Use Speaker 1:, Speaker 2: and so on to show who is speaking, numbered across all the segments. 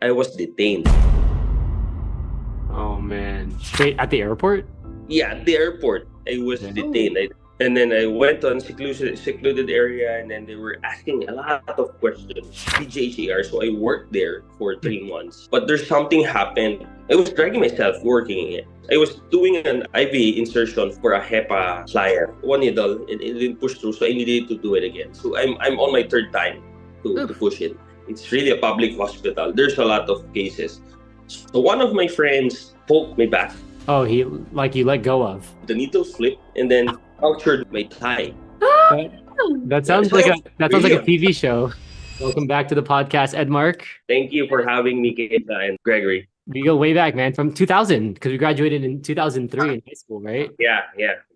Speaker 1: I was detained.
Speaker 2: Oh man. Wait, at the airport?
Speaker 1: Yeah, at the airport, I was
Speaker 2: Okay.
Speaker 1: detained. And then I went on secluded area, and then they were asking a lot of questions. PJCR, so I worked there for 3 months. But there's something happened. I was dragging myself working it. I was doing an IV insertion for a HEPA client. One needle, it didn't push through, so I needed to do it again. So I'm on my third time to
Speaker 3: Oof.
Speaker 1: push it. It's really a public hospital. There's a lot of cases. So one of my friends poked my back.
Speaker 2: Oh, he like you let go of.
Speaker 1: The needle flipped and then punctured my thigh.
Speaker 2: That sounds
Speaker 1: So
Speaker 2: like a
Speaker 1: really,
Speaker 2: TV show. Welcome back to the podcast, Edmark.
Speaker 1: thank you for having me, Keita and Gregory.
Speaker 2: We go way back, man, from 2000 because we graduated in 2003 in high school, right?
Speaker 1: Yeah,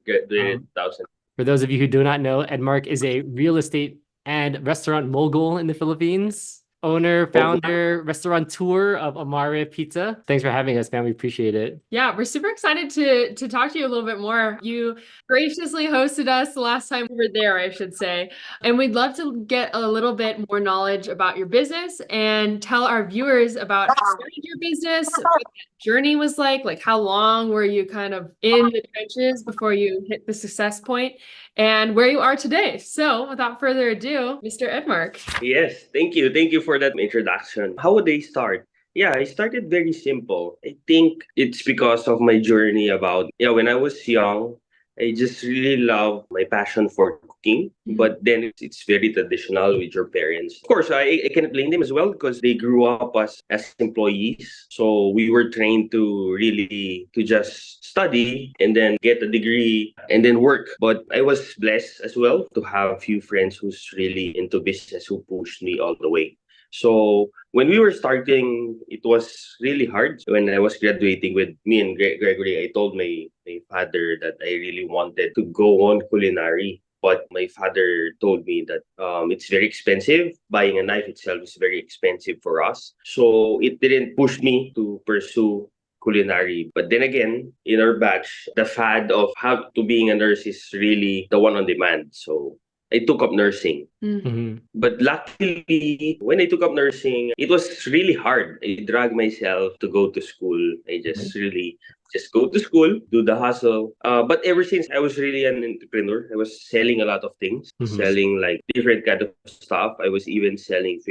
Speaker 1: good.
Speaker 2: Um,
Speaker 1: 2000.
Speaker 2: For those of you who do not know, Edmark is a real estate and restaurant mogul in the Philippines. Owner, founder, restaurateur of Amare Pizza. Thanks for having us, man. We appreciate it.
Speaker 3: Yeah, we're super excited to talk to you a little bit more. You graciously hosted us the last time we were there, I should say. And we'd love to get a little bit more knowledge about your business and tell our viewers about how you started your business, what that journey was like how long were you kind of in the trenches before you hit the success point, and where you are today. So without further ado, Mr. Edmark.
Speaker 1: Yes, thank you. Thank you for that introduction. How would I start? Yeah, I started very simple. I think it's because of my journey about, yeah, when I was young, I just really love my passion for cooking. But then it's very traditional with your parents. Of course, I can blame them as well because they grew up as employees. So we were trained to really to just study and then get a degree and then work. But I was blessed as well to have a few friends who's really into business who pushed me all the way. So when we were starting, it was really hard. When I was graduating with me and Gregory, I told my father that I really wanted to go on culinary. But my father told me that it's very expensive. Buying a knife itself is very expensive for us. So it didn't push me to pursue culinary. But then again, in our batch, the fad of how to being a nurse is really the one on demand. So I took up nursing.
Speaker 2: Mhm.
Speaker 1: But luckily, when I took up nursing, it was really hard. I dragged myself to go to school. I just really just go to school, do the hustle. But ever since I was really an entrepreneur, I was selling a lot of things,
Speaker 2: Mhm.
Speaker 1: selling like different kind of stuff. I was even selling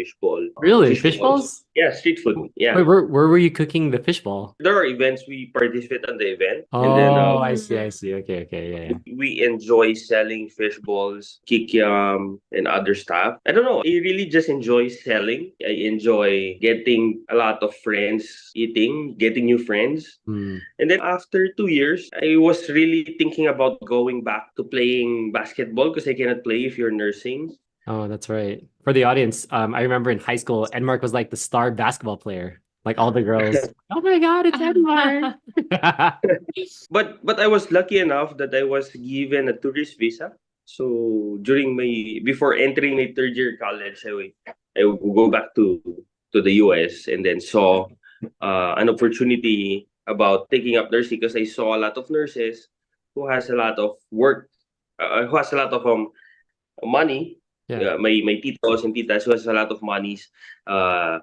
Speaker 2: Really?
Speaker 1: fish
Speaker 2: Fish
Speaker 1: balls.
Speaker 2: balls?
Speaker 1: Yeah, street food. Yeah.
Speaker 2: Wait, where were you cooking the fish ball?
Speaker 1: There are events we participate on the event, and then
Speaker 2: Oh, I see. Okay, yeah.
Speaker 1: we enjoy selling fish balls, kikiam, and other stuff. I don't know. I really just enjoy selling. I enjoy getting a lot of friends eating, getting new friends.
Speaker 2: Hmm.
Speaker 1: And then after 2 years, I was really thinking about going back to playing basketball because I cannot play if you're nursing.
Speaker 2: Oh, that's right. For the audience, I remember in high school, Edmark was like the star basketball player. Like all the girls, oh my God, it's Edmark.
Speaker 1: But I was lucky enough that I was given a tourist visa. So during my before entering my third year college, I would go back to the US and then saw an opportunity about taking up nursing because I saw a lot of nurses who has a lot of work, who has a lot of money.
Speaker 2: Yeah.
Speaker 1: My titos and titas who has a lot of monies. Uh,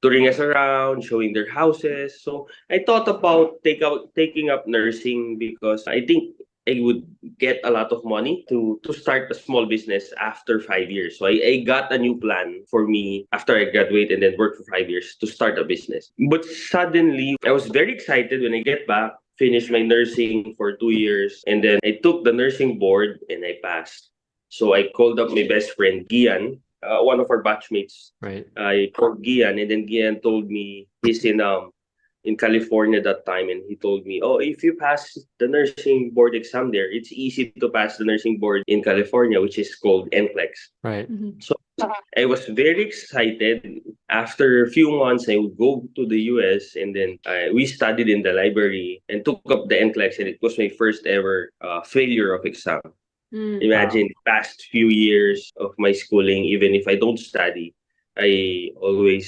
Speaker 1: Touring us around, showing their houses. So I thought about taking up nursing because I think I would get a lot of money to start a small business after 5 years. So I got a new plan for me after I graduate and then work for 5 years to start a business. But suddenly I was very excited when I get back, finished my nursing for 2 years, and then I took the nursing board and I passed. So I called up my best friend Gian, one of our batchmates.
Speaker 2: Right.
Speaker 1: I called Gian, and then Gian told me he's in California that time, and he told me, "Oh, if you pass the nursing board exam there, it's easy to pass the nursing board in California, which is called NCLEX."
Speaker 2: Right.
Speaker 1: So I was very excited. After a few months, I would go to the US, and then we studied in the library and took up the NCLEX, and it was my first ever failure of exam.
Speaker 2: Wow.
Speaker 1: Imagine past few years of my schooling, even if I don't study, I always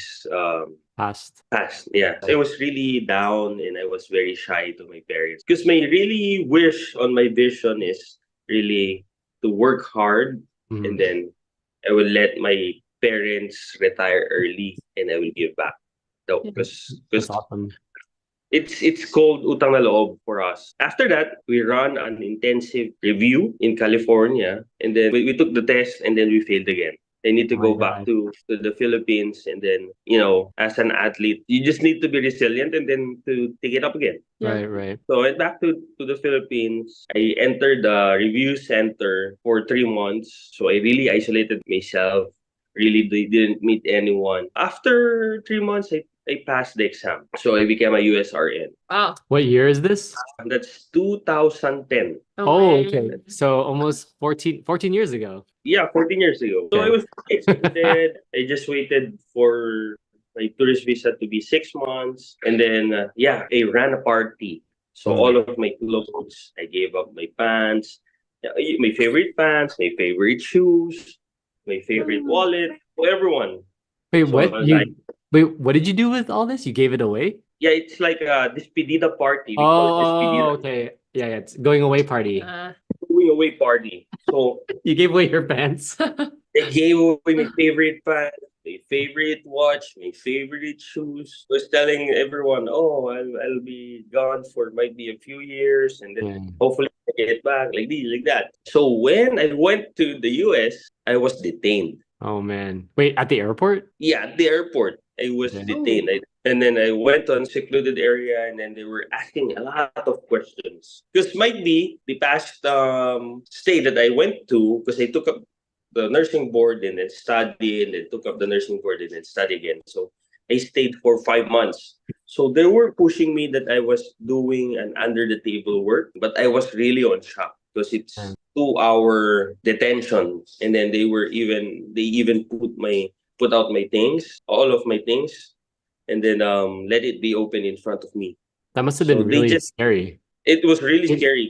Speaker 2: Passed.
Speaker 1: passed. Yeah, I was really down and I was very shy to my parents because my really wish on my vision is really to work hard and
Speaker 2: Mhm.
Speaker 1: then I will let my parents retire early and I will give back. though,
Speaker 3: Yeah.
Speaker 1: because
Speaker 2: That's awesome.
Speaker 1: it's called utang na loob for us. After that, we run an intensive review in California, and then we took the test, and then we failed again. I need to
Speaker 2: Oh my
Speaker 1: go back
Speaker 2: God.
Speaker 1: to the Philippines, and then as an athlete, you just need to be resilient, and then to take it up again.
Speaker 3: Yeah.
Speaker 2: Right.
Speaker 1: So I went back to the Philippines. I entered the review center for 3 months. So I really isolated myself. Really didn't meet anyone. After 3 months, I passed the exam. So I became a USRN.
Speaker 3: Wow.
Speaker 2: What year is this?
Speaker 1: And that's 2010.
Speaker 2: Oh,
Speaker 3: man.
Speaker 2: okay. So almost 14 years ago.
Speaker 1: Yeah, 14 years ago. So I
Speaker 2: Okay.
Speaker 1: was excited. I just waited for my tourist visa to be 6 months. And then, I ran a party. So
Speaker 2: Mm.
Speaker 1: all of my clothes, I gave up my pants, my favorite pants, my favorite shoes, my favorite wallet, for everyone.
Speaker 2: Wait,
Speaker 1: So I
Speaker 2: what?
Speaker 1: was like,
Speaker 2: What did you do with all this? You gave it away?
Speaker 1: yeah, it's like a despedida party. We call it
Speaker 2: Oh,
Speaker 1: despedida,
Speaker 2: okay. Yeah. It's going away party.
Speaker 1: going away party. So
Speaker 2: You gave away your pants.
Speaker 1: I gave away my favorite pants, my favorite watch, my favorite shoes. I was telling everyone, oh, I'll be gone for might be a few years, and then
Speaker 2: Yeah.
Speaker 1: hopefully I get back like this, like that. So when I went to the US, I was detained.
Speaker 2: Oh man. Wait, at the airport?
Speaker 1: Yeah, at the airport, I was
Speaker 2: Okay.
Speaker 1: detained. And then I went on secluded area, and then they were asking a lot of questions. Because might be the past state that I went to, because I took up the nursing board and then study, and then took up the nursing board and then study again. So I stayed for 5 months. So they were pushing me that I was doing an under the table work, but I was really on shock because it's
Speaker 2: Mm.
Speaker 1: 2 hour detention, and then they even put out my things, all of my things, and then let it be open in front of me.
Speaker 2: That must have
Speaker 1: So
Speaker 2: been
Speaker 1: they
Speaker 2: really
Speaker 1: just
Speaker 2: scary.
Speaker 1: it was really scary.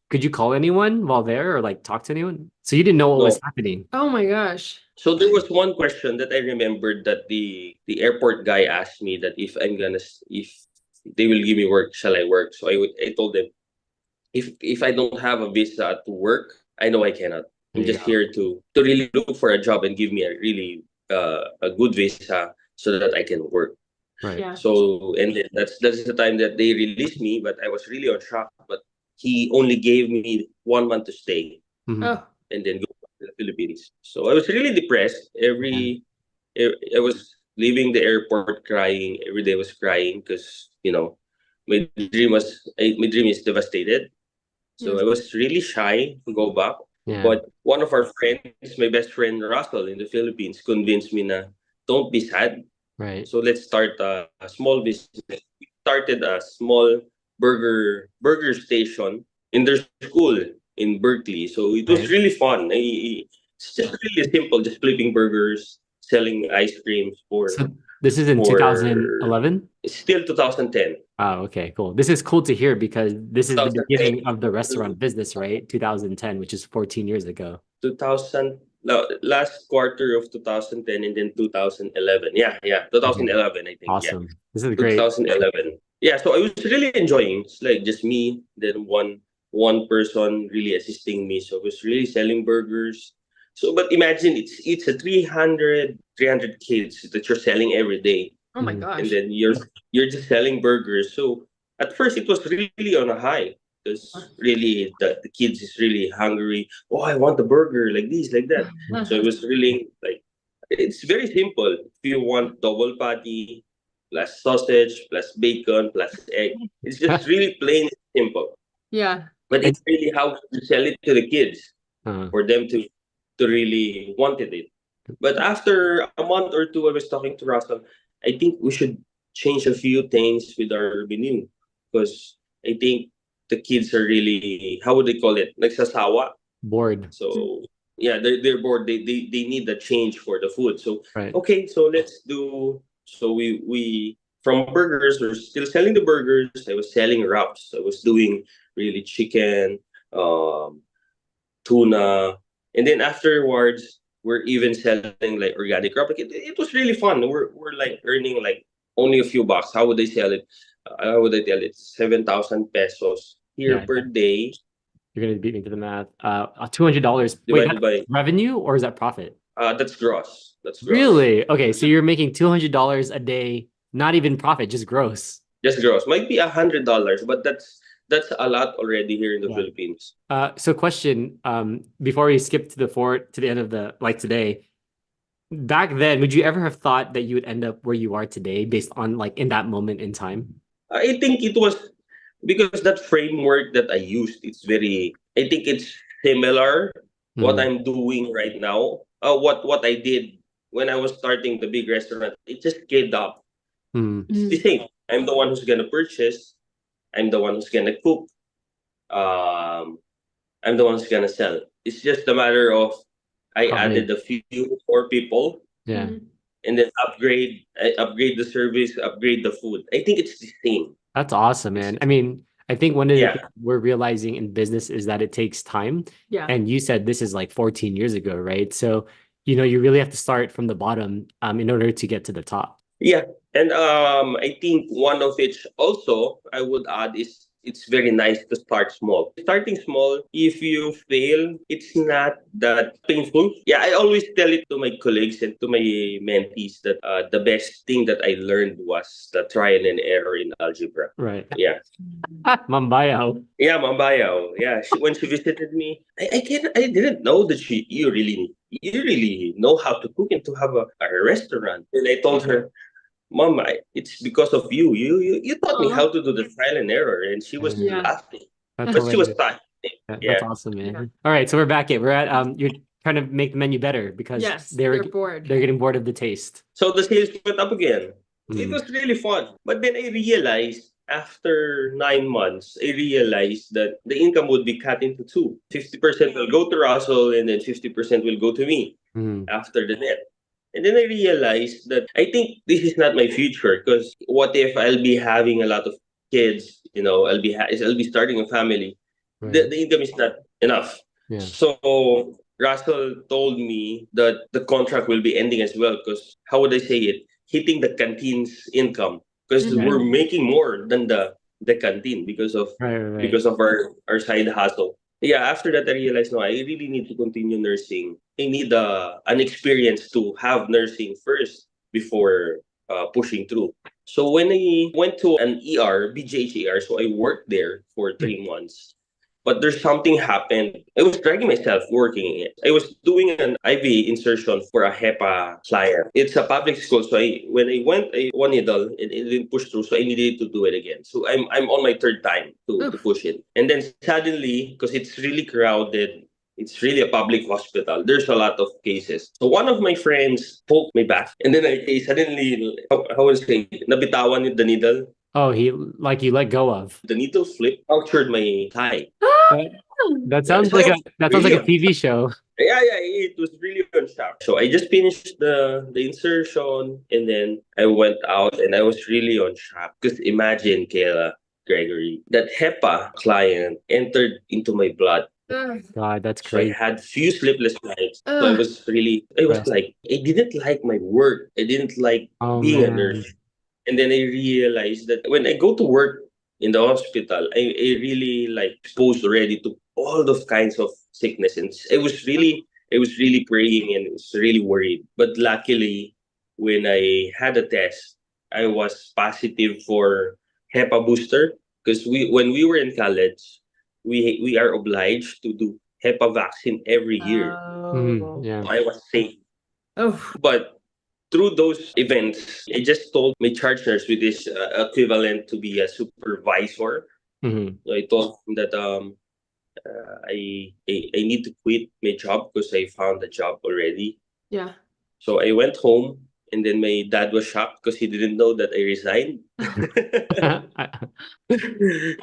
Speaker 2: Could you call anyone while there or like talk to anyone? So you didn't know what
Speaker 1: No.
Speaker 2: was happening.
Speaker 3: Oh my gosh.
Speaker 1: So there was one question that I remembered that the airport guy asked me that if they will give me work, shall I work? So I told them if I don't have a visa to work, I know I cannot. I'm
Speaker 2: There you
Speaker 1: just
Speaker 2: go.
Speaker 1: here to really look for a job and give me a really a good visa so that I can work.
Speaker 2: Right.
Speaker 3: Yeah.
Speaker 1: So and then that's the time that they released me, but I was really on shock. But he only gave me 1 month to stay
Speaker 2: Mhm.
Speaker 3: Oh.
Speaker 1: and then go back to the Philippines. So I was really depressed. I was leaving the airport crying. Every day I was crying because my my dream is devastated. So
Speaker 3: Yes.
Speaker 1: I was really shy to go back.
Speaker 2: Yeah.
Speaker 1: But one of our friends, my best friend Russell in the Philippines, convinced me na don't be sad.
Speaker 2: Right.
Speaker 1: So let's start a small business. We started a small burger station in their school in Berkeley. So it was
Speaker 2: Right.
Speaker 1: really fun. It's just really simple, just flipping burgers, selling ice creams
Speaker 2: So this is in
Speaker 1: for
Speaker 2: 2011?
Speaker 1: still 2010.
Speaker 2: Oh, okay, cool. This is cool to hear because this is the
Speaker 1: 2010.
Speaker 2: beginning of the restaurant business, right? 2010, which is 14 years ago.
Speaker 1: 2000 no, last quarter of 2010 and then 2011. Yeah, 2011 I think. Yeah.
Speaker 2: Awesome. This is great.
Speaker 1: 2011. Yeah, so I was really enjoying. It's like just me, then one person really assisting me. So I was really selling burgers. So, but imagine it's a 300 kids that you're selling every day,
Speaker 3: Oh my
Speaker 2: Mhm.
Speaker 3: gosh.
Speaker 1: and then you're just selling burgers. So at first it was really on a high because really the kids is really hungry. Oh, I want a burger like this, like that. So it was really like it's very simple. If you want double patty plus sausage plus bacon plus egg, it's just really plain and simple.
Speaker 3: Yeah.
Speaker 1: But it's really how to sell it to the kids
Speaker 2: Uh,
Speaker 1: for them to really wanted it. But after a month or two, I was talking to Russell. I think we should change a few things with our menu because I think the kids are really how would they call it? Nagsasawa.
Speaker 2: bored.
Speaker 1: So yeah, they're bored. They need the change for the food. So
Speaker 2: Right.
Speaker 1: okay, so let's do. So we from burgers, we're still selling the burgers. I was selling wraps. I was doing really chicken, tuna, and then afterwards we're even selling like organic wrap. Like it was really fun. We're like earning like only a few bucks. How would they sell it? How would I tell it? 7,000 pesos here
Speaker 2: Yeah,
Speaker 1: per day
Speaker 2: You're gonna beat me to the math. $200. Wait,
Speaker 1: divided
Speaker 2: that's
Speaker 1: by
Speaker 2: revenue or is that profit?
Speaker 1: that's gross. That's gross.
Speaker 2: Really? Okay, so you're making $200 a day Not even profit, just gross.
Speaker 1: Just gross. Might be $100, but that's a lot already here in the
Speaker 2: Yeah.
Speaker 1: Philippines.
Speaker 2: So question, before we skip to the end of the like today, back then, would you ever have thought that you would end up where you are today based on like in that moment in time?
Speaker 1: I think it was because that framework that I used, I think it's similar what
Speaker 2: Mm,
Speaker 1: I'm doing right now. What I did when I was starting the big restaurant, it just scaled up.
Speaker 2: mm,
Speaker 1: It's the same. I'm the one who's gonna purchase. I'm the one who's gonna cook. Um, I'm the one who's gonna sell. It's just a matter of I
Speaker 2: how big?
Speaker 1: added a few more people
Speaker 2: Yeah,
Speaker 1: and then upgrade the service, upgrade the food. I think it's the same.
Speaker 2: that's awesome,
Speaker 1: It's
Speaker 2: man. I mean, I think one of the
Speaker 1: yeah,
Speaker 2: things we're realizing in business is that it takes time.
Speaker 3: Yeah.
Speaker 2: And you said this is like 14 years ago, right? So, you really have to start from the bottom in order to get to the top.
Speaker 1: yeah. And I think one of which also I would add is it's very nice to start small. Starting small, if you fail, it's not that painful. Yeah, I always tell it to my colleagues and to my mentees that the best thing that I learned was the trial and error in algebra.
Speaker 2: Right.
Speaker 1: Yeah.
Speaker 2: Mambayaw.
Speaker 1: Yeah, Mambayaw. Yeah, when she visited me, I didn't know that you really know how to cook and to have a restaurant. And I told her, Mom, it's because of you. You taught me
Speaker 3: Aw.
Speaker 1: how to do the trial and error, and she was
Speaker 3: Yeah.
Speaker 1: laughing,
Speaker 2: That's
Speaker 1: but she was
Speaker 2: hilarious.
Speaker 1: touched.
Speaker 2: That's
Speaker 1: Yeah,
Speaker 2: awesome, man.
Speaker 3: Yeah.
Speaker 2: All right, so we're back at you're trying to make the menu better because
Speaker 3: Yes,
Speaker 2: they're
Speaker 3: they're bored.
Speaker 2: getting bored of the taste.
Speaker 1: so the sales went up again. It
Speaker 2: Mm.
Speaker 1: was really fun, but then I realized after 9 months, I realized that the income would be cut into two. 50% will go to Russell, and then 50% will go to me
Speaker 2: Mm.
Speaker 1: after the net. And then I realized that I think this is not my future because what if I'll be having a lot of kids? I'll be starting a family. The,
Speaker 2: Right.
Speaker 1: the income is not enough.
Speaker 2: Yeah.
Speaker 1: So Russell told me that the contract will be ending as well because how would I say it? Hitting the canteen's income because
Speaker 3: Mhm.
Speaker 1: we're making more than the canteen because of
Speaker 2: Right.
Speaker 1: our side hustle. Yeah, after that I realized no, I really need to continue nursing. I need an experience to have nursing first before pushing through. So when I went to an BGH ER, so I worked there for 3 months. But there's something happened. I was dragging myself working it. I was doing an IV insertion for a HEPA client. It's a public school, so when I went, one needle and it didn't push through, so I needed to do it again. So I'm on my third time to
Speaker 3: Oof.
Speaker 1: push it, and then suddenly, because it's really crowded, it's really a public hospital. There's a lot of cases. So one of my friends poked me back, and then I suddenly, how would I say, nabitawan the needle.
Speaker 2: Oh, you let go of.
Speaker 1: The needle flipped, punctured my thigh.
Speaker 2: That sounds like a TV show.
Speaker 1: Yeah, it was really on shock. So I just finished the insertion and then I went out and I was really on shock. Because imagine, Kayla, Gregory, that HEPA client entered into my blood.
Speaker 3: Ugh.
Speaker 2: God, that's
Speaker 1: So I
Speaker 2: crazy.
Speaker 1: had few sleepless nights. So I
Speaker 3: Ugh.
Speaker 1: was
Speaker 2: Stressed.
Speaker 1: like, I didn't like my work. I didn't like
Speaker 2: Oh
Speaker 1: being a
Speaker 2: man.
Speaker 1: nurse. And then I realized that when I go to work in the hospital, I really like exposed already to all those kinds of sickness. And I was really praying and was really worried. But luckily, when I had a test, I was positive for HEPA booster because when we were in college, we are obliged to do HEPA vaccine every year.
Speaker 3: Oh.
Speaker 2: Yeah.
Speaker 1: I was safe.
Speaker 3: Oh.
Speaker 1: But through those events, I just told my charge nurse, which is equivalent to be a supervisor.
Speaker 2: Mhm.
Speaker 1: So I told him that I need to quit my job because I found a job already.
Speaker 3: Yeah.
Speaker 1: So I went home, and then my dad was shocked because he didn't know that I resigned.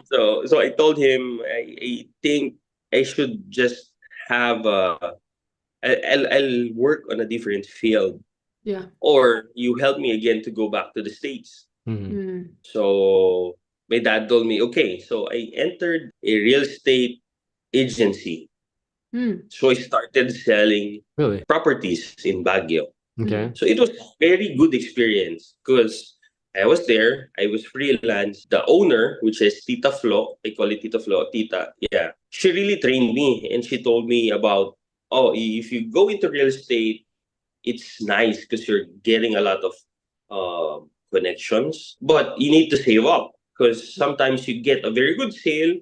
Speaker 1: So I told him I think I should just have I'll work on a different field,
Speaker 3: Yeah.
Speaker 1: or you help me again to go back to the States.
Speaker 2: Mhm.
Speaker 3: Mm.
Speaker 1: So my dad told me, okay, so I entered a real estate agency.
Speaker 3: Mm.
Speaker 1: So I started selling
Speaker 2: Really?
Speaker 1: properties in Baguio.
Speaker 2: Okay.
Speaker 1: So it was very good experience because I was there, I was freelance. The owner, which is Tita Flo, I call it Tita Flo, Tita, yeah. She really trained me and she told me about, oh, if you go into real estate, it's nice because you're getting a lot of connections, but you need to save up because sometimes you get a very good sale,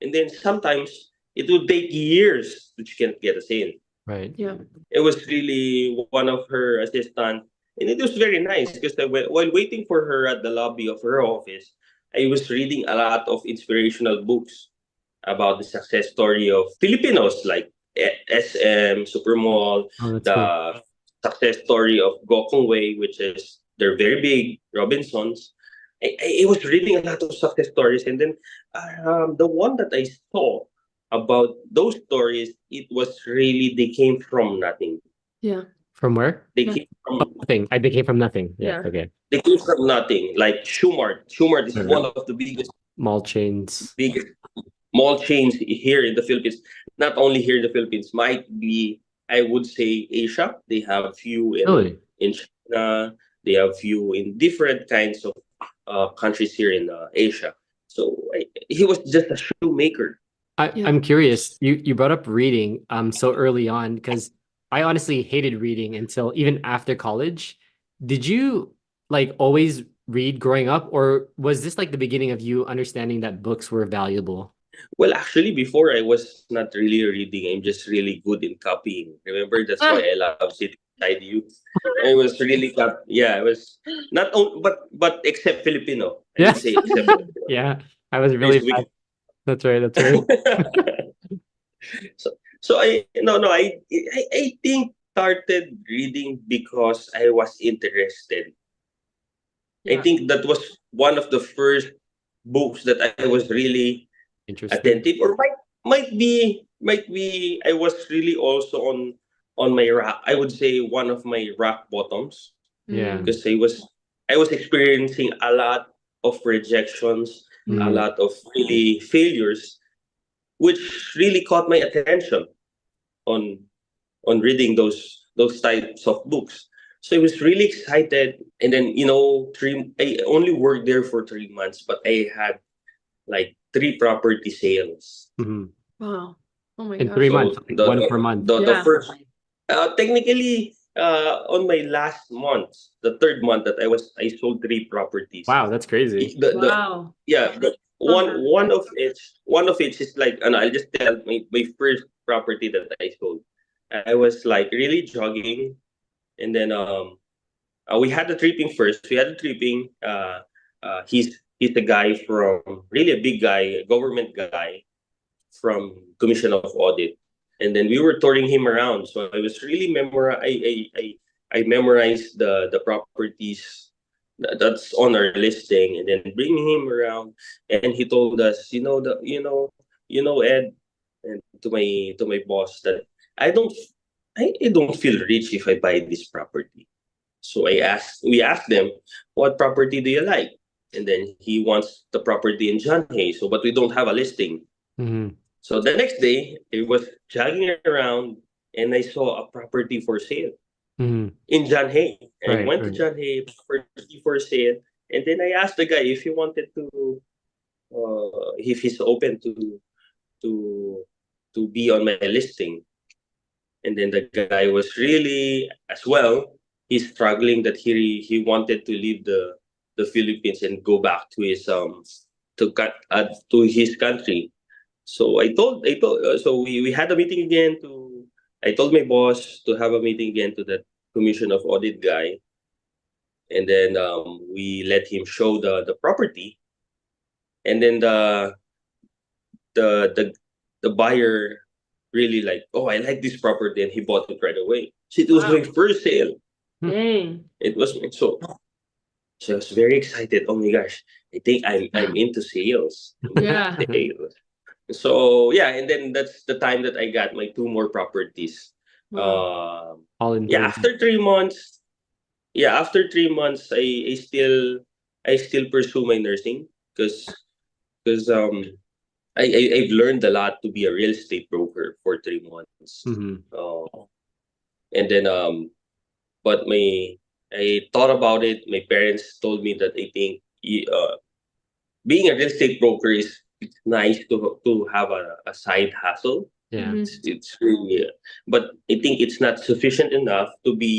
Speaker 1: and then sometimes it will take years that you can't get a sale.
Speaker 2: Right.
Speaker 3: Yeah.
Speaker 1: It was really one of her assistants, and it was very nice because while waiting for her at the lobby of her office, I was reading a lot of inspirational books about the success story of Filipinos like SM, Supermall,
Speaker 2: Oh, that's cool.
Speaker 1: the success story of Gokong Wei, which is they're very big, Robinsons. I was reading a lot of success stories, and then the one that I saw about those stories, it was really they came from nothing.
Speaker 3: Yeah.
Speaker 2: From where?
Speaker 1: They
Speaker 3: Yeah.
Speaker 1: came
Speaker 2: Oh,
Speaker 1: from
Speaker 2: nothing. They came from nothing. Yeah.
Speaker 3: Yeah.
Speaker 2: Okay.
Speaker 1: they came from nothing. Like Shumart. Shumart is
Speaker 2: Right.
Speaker 1: one of the
Speaker 2: Mall chains.
Speaker 1: biggest mall chains here in the Philippines. Not only here in the Philippines, might be I would say Asia. They have few
Speaker 2: Really?
Speaker 1: in China. They have few in different kinds of countries here in Asia. So he was just a shoemaker.
Speaker 3: Yeah.
Speaker 2: I'm curious. You brought up reading so early on because I honestly hated reading until even after college. Did you like always read growing up, or was this like the beginning of you understanding that books were valuable?
Speaker 1: Well, actually, before I was not really reading. I'm just really good in copying. Remember, that's why I love sitting beside you. I was really yeah. I was not only, but except Filipino. I
Speaker 2: Yeah.
Speaker 1: would say except Filipino.
Speaker 2: Yeah, I was really
Speaker 1: We-
Speaker 2: bad. That's right. That's right.
Speaker 1: so I think started reading because I was interested. I
Speaker 3: Yeah.
Speaker 1: think that was one of the first books that I was really
Speaker 2: Interesting.
Speaker 1: attentive, or might be I was really also on my rock. I would say one of my rock bottoms
Speaker 2: Yeah.
Speaker 3: Mm.
Speaker 1: because I was experiencing a lot of rejections, a
Speaker 2: Mm.
Speaker 1: lot of really failures, which really caught my attention on reading those types of books. So I was really excited, and then I only worked there for 3 months, but I had like 3 property sales.
Speaker 2: Mhm.
Speaker 3: Wow. Oh my
Speaker 2: In
Speaker 3: gosh.
Speaker 2: 3 months,
Speaker 1: So
Speaker 2: like one per month.
Speaker 1: the
Speaker 3: Yeah.
Speaker 1: first technically on my last month, the third month that I sold 3 properties.
Speaker 2: Wow, that's crazy.
Speaker 1: The
Speaker 3: Wow.
Speaker 1: yeah, the
Speaker 3: Uh-huh.
Speaker 1: one of it is like, and I'll just tell my first property that I sold. I was like really jogging, and then we had the tripping first. We had the tripping. He's a guy from really a big guy, a government guy from Commission of Audit, and then we were touring him around. So I was really I memorized the properties that's on our listing, and then bringing him around, and he told us, Ed, and to my boss that I don't I don't feel rich if I buy this property. So we asked them, what property do you like? And then he wants the property in John Hay. So, but we don't have a listing.
Speaker 2: Mhm.
Speaker 1: So the next day, I was jogging around, and I saw a property for sale
Speaker 2: Mhm.
Speaker 1: in John Hay. I
Speaker 2: Right,
Speaker 1: went to
Speaker 2: right.
Speaker 1: John Hay, property for sale, and then I asked the guy if he wanted to, if he's open to to be on my listing. And then the guy was really as well. He's struggling that he wanted to leave the Philippines and go back to his to his country. So so we had a meeting again to I told my boss to have a meeting again to that Commission of Audit guy, and then we let him show the property, and then the the the buyer really like, oh, I like this property, and he bought it right away. So it was
Speaker 3: Wow.
Speaker 1: my first sale.
Speaker 3: Dang.
Speaker 1: It was so I was very excited. Oh my gosh, I think I'm into sales.
Speaker 3: Yeah.
Speaker 1: Sales. So yeah, and then that's the time that I got my 2 more properties.
Speaker 3: Wow.
Speaker 2: All in
Speaker 1: Yeah,
Speaker 2: 3 months.
Speaker 1: after 3 months, I still pursue my nursing because I've learned a lot to be a real estate broker for 3 months.
Speaker 2: Mhm.
Speaker 1: And then but I thought about it. My parents told me that I think being a real estate broker is it's nice to have a side hustle.
Speaker 2: Yeah.
Speaker 3: Mhm.
Speaker 1: It's really, but I think it's not sufficient enough to be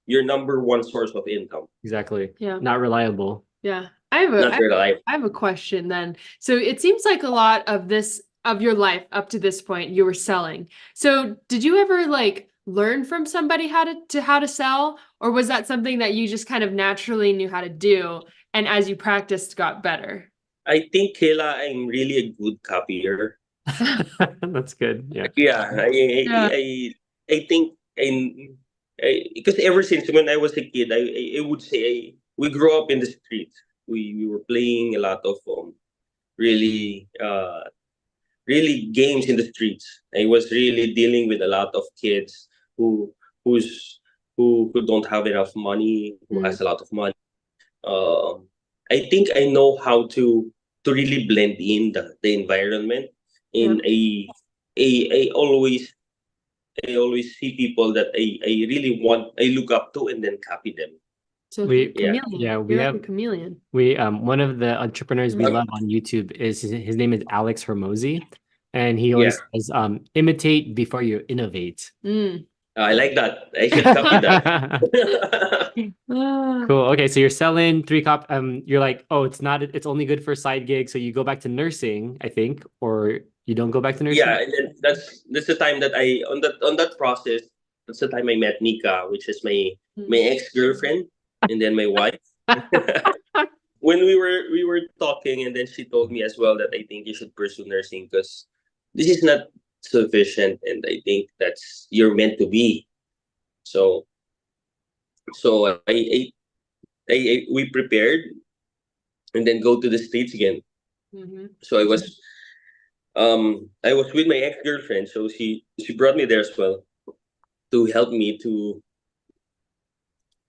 Speaker 1: your number one source of income.
Speaker 2: Exactly.
Speaker 3: Yeah.
Speaker 2: Not reliable.
Speaker 3: Yeah.
Speaker 1: Not reliable.
Speaker 3: I have a question then. So it seems like a lot of this of your life up to this point you were selling. So did you ever like learn from somebody how to sell, or was that something that you just kind of naturally knew how to do and as you practiced got better?
Speaker 1: I think, Kayla, I'm really a good copier.
Speaker 2: That's good. Yeah.
Speaker 1: Yeah,
Speaker 3: Yeah.
Speaker 1: I think because ever since when I was a kid, I would say we grew up in the streets. We were playing a lot of really really games in the streets. I was really dealing with a lot of kids who who's who don't have enough money, who
Speaker 3: Mm.
Speaker 1: has a lot of money. Um, I think I know how to really blend in the environment.
Speaker 3: Yeah.
Speaker 1: In I always see people that I really I look up to and then copy them.
Speaker 3: So
Speaker 2: We
Speaker 1: Yeah.
Speaker 3: chameleon.
Speaker 2: we
Speaker 3: You're like
Speaker 2: have
Speaker 3: a chameleon.
Speaker 2: one of the entrepreneurs we
Speaker 3: Mm.
Speaker 2: love on YouTube is his name is Alex Hermosi, and he
Speaker 1: Yeah.
Speaker 2: always says imitate before you innovate.
Speaker 3: Mm.
Speaker 1: I like that. I should copy that.
Speaker 3: Ah.
Speaker 2: Cool. Okay, so you're selling you're like, oh, it's only good for side gigs, so you go back to nursing, I think, or you don't go back to nursing?
Speaker 1: Yeah, and then that's the time that I on that process. That's the time I met Nika, which is my ex-girlfriend, and then my wife. When we were talking, and then she told me as well that I think you should pursue nursing because this is not sufficient, and I think that's you're meant to be. So we prepared and then go to the States again.
Speaker 3: Mhm.
Speaker 1: So I was with my ex-girlfriend, so she brought me there as well to help me to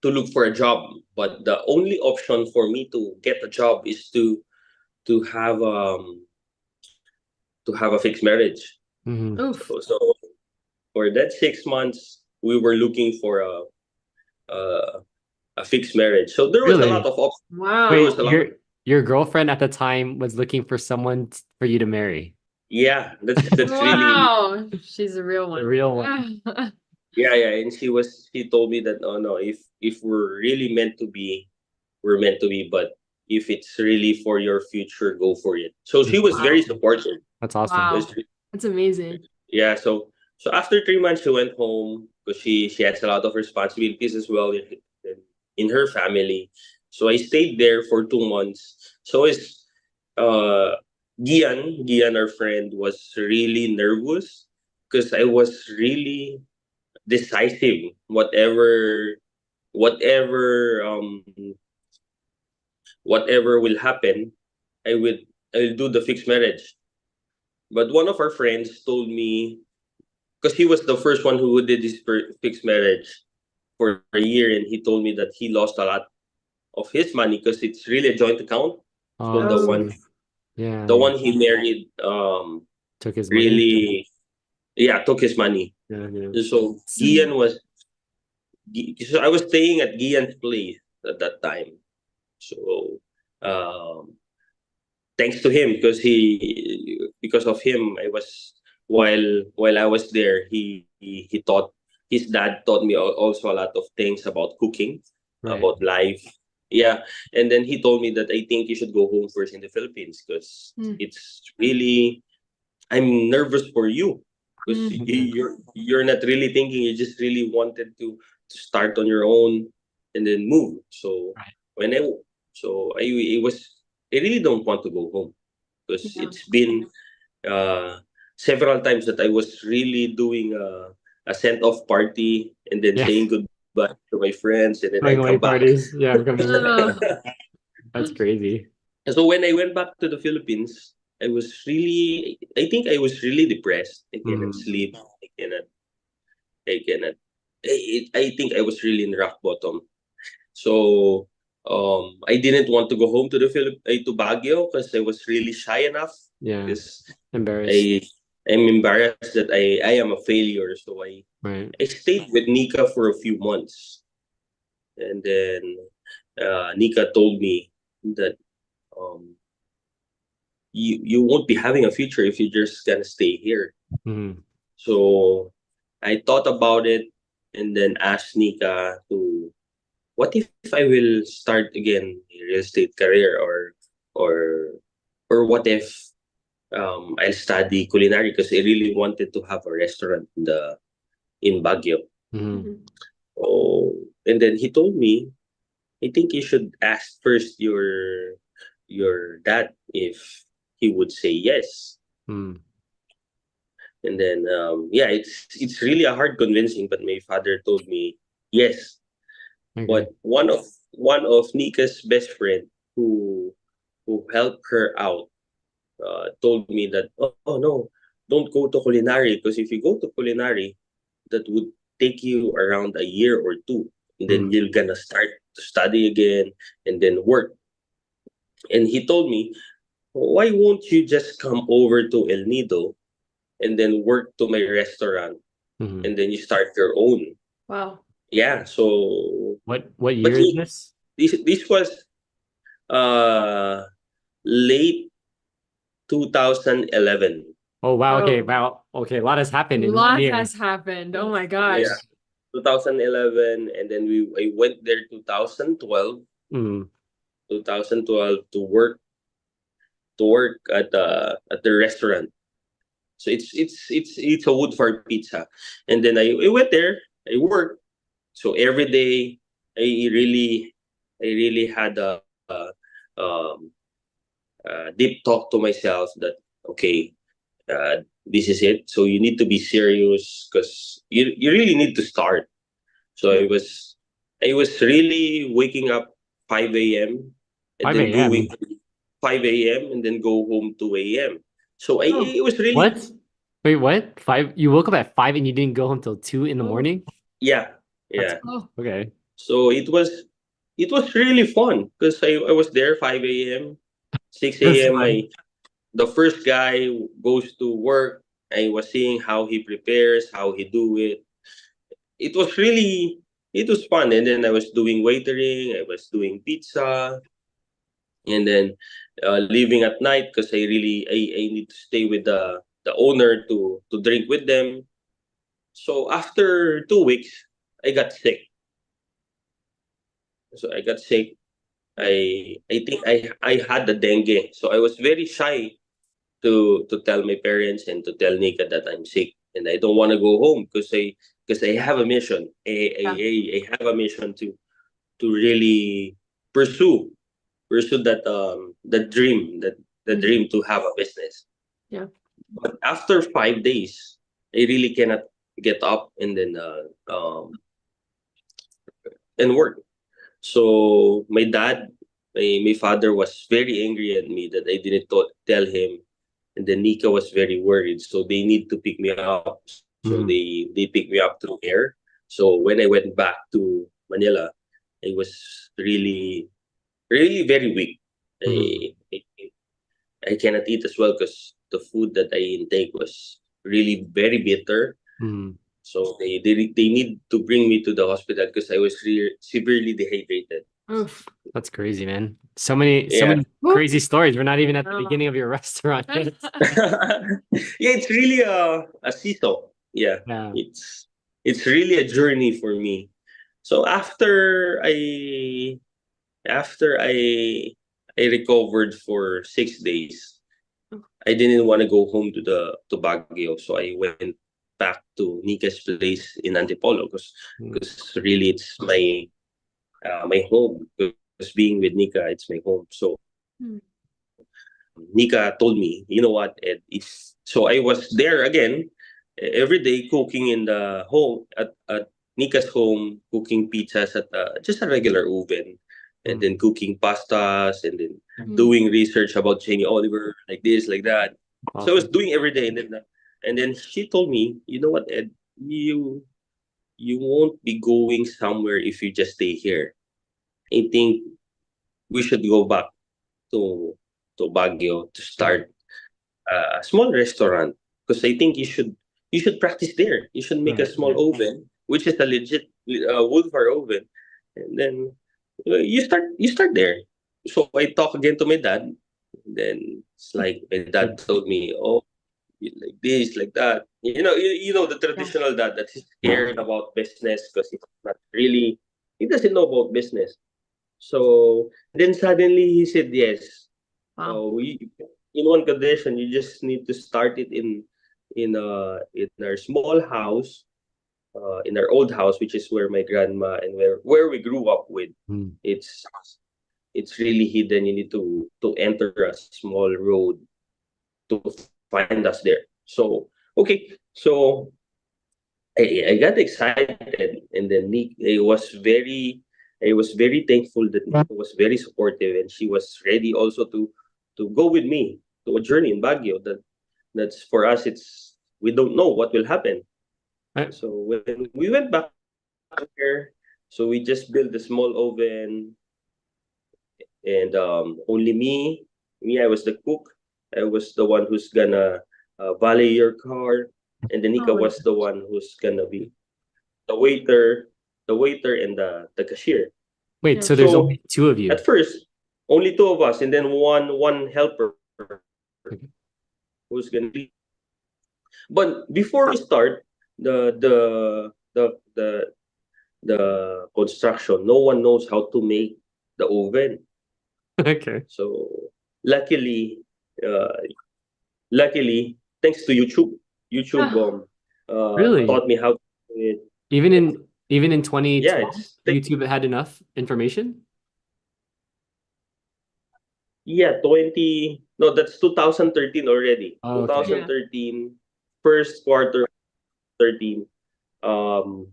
Speaker 1: look for a job. But the only option for me to get a job is to have to have a fixed marriage.
Speaker 2: Mhm.
Speaker 3: Oof.
Speaker 1: So for that 6 months, we were looking for a, a fixed marriage. So there was a
Speaker 2: Really?
Speaker 1: lot of options.
Speaker 3: Wow.
Speaker 1: There was
Speaker 2: Wait,
Speaker 1: a lot.
Speaker 2: your girlfriend at the time was looking for someone for you to marry.
Speaker 1: Yeah, that's really
Speaker 3: Wow. She's a real
Speaker 2: The
Speaker 3: one.
Speaker 2: real one.
Speaker 1: yeah. And she told me that oh no, if we're really meant to be, we're meant to be. But if it's really for your future, go for it. So she was very supportive.
Speaker 2: That's awesome.
Speaker 3: Wow.
Speaker 1: Because
Speaker 3: That's amazing.
Speaker 1: yeah, so after 3 months, she went home because she has a lot of responsibilities as well in her family. So I stayed there for 2 months. So is uh Gian, our friend, was really nervous because I was really decisive. Whatever whatever will happen, I'll do the fixed marriage. But one of our friends told me because he was the first one who did this fixed marriage for a year, and he told me that he lost a lot of his money because it's really a joint account. So
Speaker 2: Oh,
Speaker 1: the
Speaker 2: so-
Speaker 1: one
Speaker 2: yeah,
Speaker 1: the
Speaker 2: yeah.
Speaker 1: one he married
Speaker 2: Took his money.
Speaker 1: really took his money.
Speaker 2: Yeah, yeah.
Speaker 1: So so I was staying at Gian's place at that time. So um thanks to him because of him I was while I was there he taught his dad taught me also a lot of things about cooking,
Speaker 2: Right.
Speaker 1: about life. Yeah, and then he told me that I think you should go home first in the Philippines because it's really I'm nervous for you because you're not really thinking, you just really wanted to start on your own and then move. So
Speaker 2: Right.
Speaker 1: when I really don't want to go home because
Speaker 3: Yeah.
Speaker 1: it's been several times that I was really doing a sent off party and then
Speaker 2: Yeah.
Speaker 1: saying goodbye to my friends and then
Speaker 2: Going
Speaker 1: I
Speaker 2: away
Speaker 1: come back.
Speaker 2: parties. Yeah,
Speaker 3: Ugh.
Speaker 2: that's crazy.
Speaker 1: And so when I went back to the Philippines, I think I was really depressed. I cannot sleep. I cannot, I think I was really in rock bottom. So I didn't want to go home to to Baguio because I was really shy enough
Speaker 2: Yeah,
Speaker 1: because
Speaker 2: embarrassed.
Speaker 1: I'm embarrassed that I am a failure. So
Speaker 2: Right.
Speaker 1: I stayed with Nika for a few months. And then Nika told me that um, you won't be having a future if you're just gonna stay here.
Speaker 2: Mhm.
Speaker 1: So I thought about it, and then asked Nika to, what if I will start again a real estate career, or what if I'll study culinary, because I really wanted to have a restaurant in Baguio.
Speaker 2: Mhm.
Speaker 3: Mhm.
Speaker 1: Oh, and then he told me, I think you should ask first your dad if he would say yes.
Speaker 2: Mm.
Speaker 1: And then yeah, it's really a hard convincing, but my father told me yes.
Speaker 2: Okay.
Speaker 1: But one of Nika's best friend who helped her out told me that, oh no, don't go to culinary, because if you go to culinary, that would take you around a year or two, and then
Speaker 2: Mm.
Speaker 1: you're gonna start to study again and then work. And he told me, why won't you just come over to El Nido and then work to my restaurant,
Speaker 2: Mhm.
Speaker 1: and then you start your own?
Speaker 3: Wow.
Speaker 1: Yeah, so
Speaker 2: What
Speaker 1: but
Speaker 2: year is this?
Speaker 1: this was uh late 2011.
Speaker 2: Oh wow, okay,
Speaker 3: Oh,
Speaker 2: wow. Okay, a lot has
Speaker 3: a
Speaker 2: happened in one
Speaker 3: lot
Speaker 2: year.
Speaker 3: has happened. Oh my gosh.
Speaker 1: Yeah, 2011, and then I went there 2012,
Speaker 2: Mm.
Speaker 1: 2012 to work at the restaurant. So it's a wood fire pizza, and then I went there. I worked. So every day, I really I really had um, a deep talk to myself that, okay, this is it. So you need to be serious, because you really need to start. So
Speaker 3: Yeah.
Speaker 1: I was really waking up 5 a.m. and
Speaker 2: 5
Speaker 1: then going
Speaker 2: a.m.
Speaker 1: 5 a.m. and then go home 2 a.m. So
Speaker 3: Oh,
Speaker 1: it was really,
Speaker 2: What? Wait, what? 5? You woke up at 5 and you didn't go home till 2 in the
Speaker 3: oh,
Speaker 2: morning?
Speaker 1: yeah,
Speaker 2: That's
Speaker 1: yeah.
Speaker 3: oh.
Speaker 2: okay.
Speaker 1: So it was really fun, because I was there 5 a.m.,
Speaker 2: That's
Speaker 1: 6 a.m.
Speaker 2: fine.
Speaker 1: The first guy goes to work. I was seeing how he prepares, how he do it. It was fun. And then I was doing waitering, I was doing pizza, and then leaving at night, because I need to stay with the owner to drink with them. So after 2 weeks, I got sick. So I got sick. I think I had the dengue. So I was very shy to tell my parents and to tell Nika that I'm sick, and I don't want to go home, because I have a mission.
Speaker 3: Yeah.
Speaker 1: I have a mission to really pursue the
Speaker 3: Mhm.
Speaker 1: dream to have a business.
Speaker 3: Yeah.
Speaker 1: But after 5 days, I really cannot get up and then and work. So my father was very angry at me that I didn't tell him, and then Nika was very worried. So they need to pick me up. So
Speaker 2: Mm.
Speaker 1: they picked me up through air. So when I went back to Manila, I was really really very weak.
Speaker 2: Mm.
Speaker 1: I cannot eat as well, because the food that I intake was really very bitter.
Speaker 2: Mm.
Speaker 1: So they need to bring me to the hospital, because I was severely dehydrated.
Speaker 3: Oof.
Speaker 2: That's crazy, man. So many
Speaker 1: Yeah.
Speaker 3: Woo.
Speaker 2: crazy stories. We're not even at the
Speaker 3: Oh.
Speaker 2: beginning of your restaurant yet.
Speaker 1: Yeah, it's really a seesaw. Yeah,
Speaker 2: Yeah.
Speaker 1: it's really a journey for me. So after I recovered for 6 days, I didn't want to go home to Baguio, so I went back to Nika's place in Antipolo,
Speaker 2: Mm.
Speaker 1: because really it's my home. Because being with Nika, it's my home. So
Speaker 3: Mm.
Speaker 1: Nika told me, you know what, Ed, if so I was there again, every day, cooking in the home at Nika's home, cooking pizzas at just a regular oven, and
Speaker 2: Mm.
Speaker 1: then cooking pastas, and then
Speaker 3: Mm.
Speaker 1: doing research about Jamie Oliver, like this, like that. So I was
Speaker 2: Awesome.
Speaker 1: doing every day, and then she told me, you know what, Ed, you won't be going somewhere if you just stay here. I think we should go back to Baguio to start a small restaurant, because I think you should practice there. You should make a
Speaker 2: Right,
Speaker 1: small
Speaker 2: right.
Speaker 1: oven, which is a legit wood fire oven, and then you start there. So I talk again to my dad. Then it's like my dad
Speaker 2: Good.
Speaker 1: told me, "Oh, like this, like that. You know the traditional dad that he's scared about business because he doesn't know about business. So then suddenly he said yes.
Speaker 3: Wow.
Speaker 1: We in one condition, you just need to start it in our small house, in our old house, which is where my grandma and where we grew up with.
Speaker 2: Mm.
Speaker 1: It's it's really hidden. You need to enter a small road to find us there. So okay, so I got excited, and then Nick, I was very thankful that Nick was very supportive, and she was ready also to go with me to a journey in Baguio. That's for us. It's we don't know what will happen.
Speaker 2: I-
Speaker 1: So when we went back there, so we just built a small oven, and only me, I was the cook. I was the one who's gonna valet your car, and then
Speaker 3: Oh
Speaker 1: Nika
Speaker 3: my
Speaker 1: was the one who's gonna be the waiter, and the cashier.
Speaker 2: Wait,
Speaker 3: Yeah.
Speaker 2: so there's
Speaker 1: So
Speaker 2: only two of you.
Speaker 1: at first, only two of us, and then one helper
Speaker 2: Okay.
Speaker 1: who's gonna be. But before we start the the the the construction, no one knows how to make the oven.
Speaker 2: Okay.
Speaker 1: So luckily, uh, luckily, thanks to YouTube
Speaker 3: Ah,
Speaker 2: Really?
Speaker 1: taught me how to do it.
Speaker 2: Even in
Speaker 1: Yeah,
Speaker 2: 2012, YouTube had enough information?
Speaker 1: yeah, 20, no, that's 2013 already.
Speaker 2: Oh, okay.
Speaker 3: yeah.
Speaker 1: 2013, first quarter 13, um,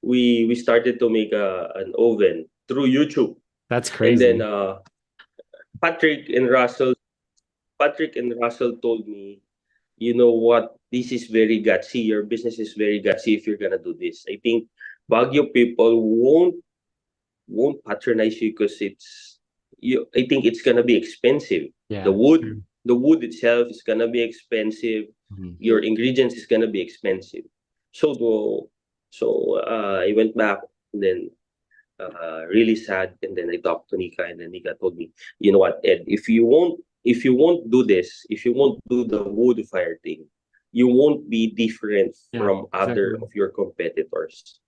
Speaker 1: we started to make an oven through YouTube.
Speaker 2: That's
Speaker 1: And then
Speaker 2: crazy.
Speaker 1: Patrick and Russell, Patrick and Russell told me, you know what, this is very gutsy. Your business is very gutsy if you're gonna do this. I think Baguio people won't patronize you because I think it's gonna be expensive.
Speaker 2: Yeah,
Speaker 1: The wood
Speaker 2: true.
Speaker 1: the wood itself is gonna be expensive.
Speaker 2: Mhm.
Speaker 1: Your ingredients is gonna be expensive. So I went back, and then really sad, and then I talked to Nika, and then Nika told me, you know what, Ed, if you won't do this, if you won't do the wood fire thing, you won't be different
Speaker 2: Yeah,
Speaker 1: from other
Speaker 2: exactly.
Speaker 1: of your competitors.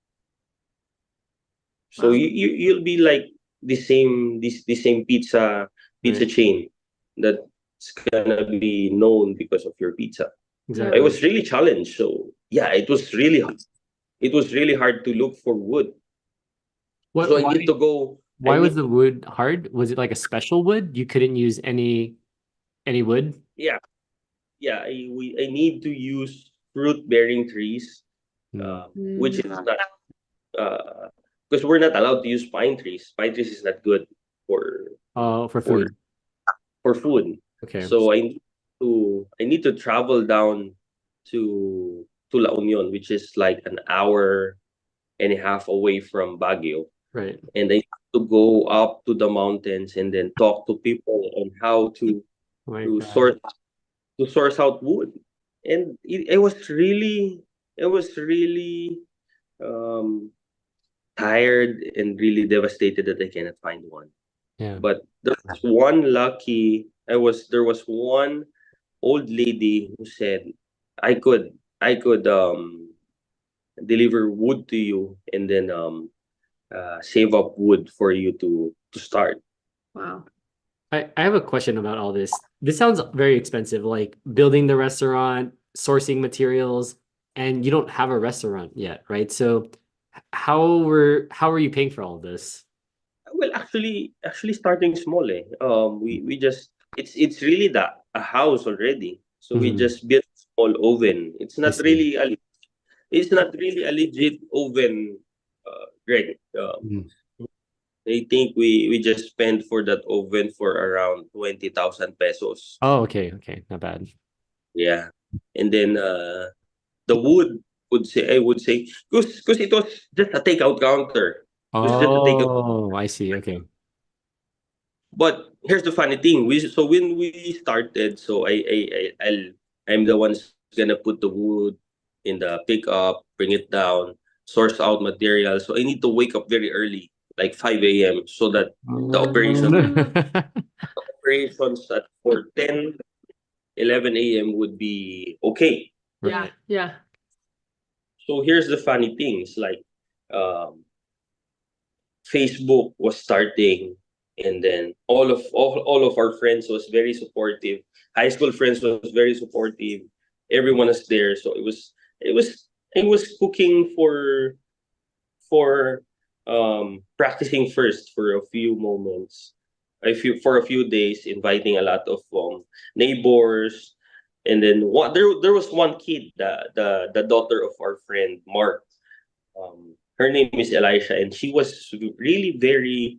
Speaker 1: So
Speaker 3: Wow.
Speaker 1: you'll be like the same pizza
Speaker 2: Right.
Speaker 1: chain that's gonna be known because of your pizza. I
Speaker 2: Exactly.
Speaker 1: was really challenged. So yeah, it was really hard to look for wood. So
Speaker 2: What,
Speaker 1: I need to go. I
Speaker 2: why was
Speaker 1: need
Speaker 2: the wood hard? Was it like a special wood? You couldn't use any wood?
Speaker 1: Yeah, yeah. I need to use fruit bearing trees,
Speaker 2: Mm.
Speaker 1: which is
Speaker 3: Mm,
Speaker 1: not because we're not allowed to use pine trees. Pine trees is not good for
Speaker 2: Oh, for
Speaker 1: for
Speaker 2: food.
Speaker 1: for food.
Speaker 2: Okay.
Speaker 1: So I need to travel down to La Union, which is like an hour and a half away from Baguio,
Speaker 2: Right.
Speaker 1: and I need to go up to the mountains and then talk to people on how
Speaker 2: Oh my
Speaker 1: to
Speaker 2: God.
Speaker 1: source out wood. And I was really um tired and really devastated that I cannot find one.
Speaker 2: Yeah.
Speaker 1: But there was one old lady who said I could deliver wood to you, and then save up wood for you to start.
Speaker 3: wow.
Speaker 2: I have a question about all this. This sounds very expensive, like building the restaurant, sourcing materials, and you don't have a restaurant yet, right? So how were you paying for all this?
Speaker 1: Well, actually starting small, eh. We just it's really a house already. So we
Speaker 2: Mhm.
Speaker 1: just built a small oven.
Speaker 2: I see.
Speaker 1: It's not really a legit oven, Greg.
Speaker 2: Mhm.
Speaker 1: I think we just spent for that oven for around 20,000 pesos.
Speaker 2: Oh, okay, not bad.
Speaker 1: Yeah. And then the wood I would say, because it was just a takeout counter. It was just a takeout.
Speaker 2: Oh, I see. Okay.
Speaker 1: But here's the funny thing. When we started, so I'm the one's gonna put the wood in the pickup, bring it down, source out material. So I need to wake up very early, like 5 a.m., so that the
Speaker 2: Oh,
Speaker 1: operation
Speaker 3: Mm,
Speaker 2: no.
Speaker 1: operations at for 10. 11 a.m. would be okay.
Speaker 3: Yeah.
Speaker 2: Right.
Speaker 3: Yeah.
Speaker 1: So here's the funny thing. It's like um, Facebook was starting, and then all of our friends was very supportive. High school friends was very supportive. Everyone was there, so it was cooking for practicing first for a few moments, a few days, inviting a lot of neighbors, and then there was one kid, the daughter of our friend Mark. Her name is Elisha, and she was really very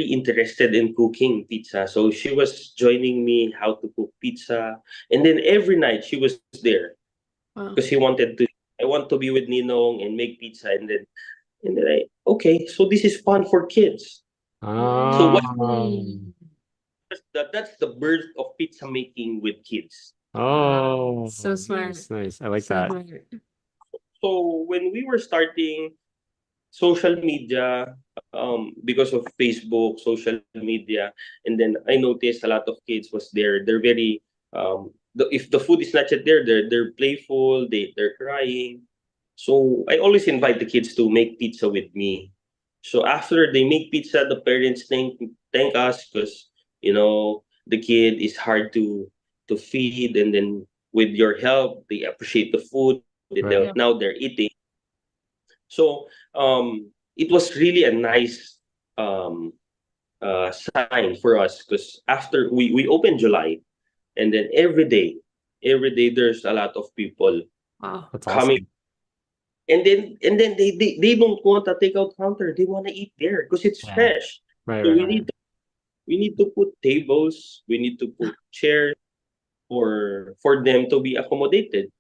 Speaker 1: interested in cooking pizza. So she was joining me how to cook pizza, and then every night she was there
Speaker 3: Wow.
Speaker 1: because she wanted to. I want to be with Ninong and make pizza, and then okay, so this is fun for kids. So what
Speaker 2: Oh.
Speaker 1: that's the birth of pizza making with kids.
Speaker 2: Oh.
Speaker 3: So smart.
Speaker 2: Nice. I like
Speaker 3: So
Speaker 2: that.
Speaker 3: smart.
Speaker 1: So when we were starting social media, because of Facebook, social media, and then I noticed a lot of kids was there. They're very if the food is not yet there, they're playful, they're crying. So I always invite the kids to make pizza with me. So after they make pizza, the parents thank us because the kid is hard to feed, and then with your help, they appreciate the food. And
Speaker 2: Right.
Speaker 1: now they're eating. So it was really a nice um, sign for us because after we opened July, and then every day there's a lot of people
Speaker 3: Wow.
Speaker 2: That's
Speaker 1: coming,
Speaker 2: awesome.
Speaker 1: and then they don't want a takeout counter. They want to eat there because it's
Speaker 2: Yeah.
Speaker 1: fresh.
Speaker 2: Right,
Speaker 1: So
Speaker 2: right,
Speaker 1: we
Speaker 2: right.
Speaker 1: need to put tables, we need to put chairs for them to be accommodated.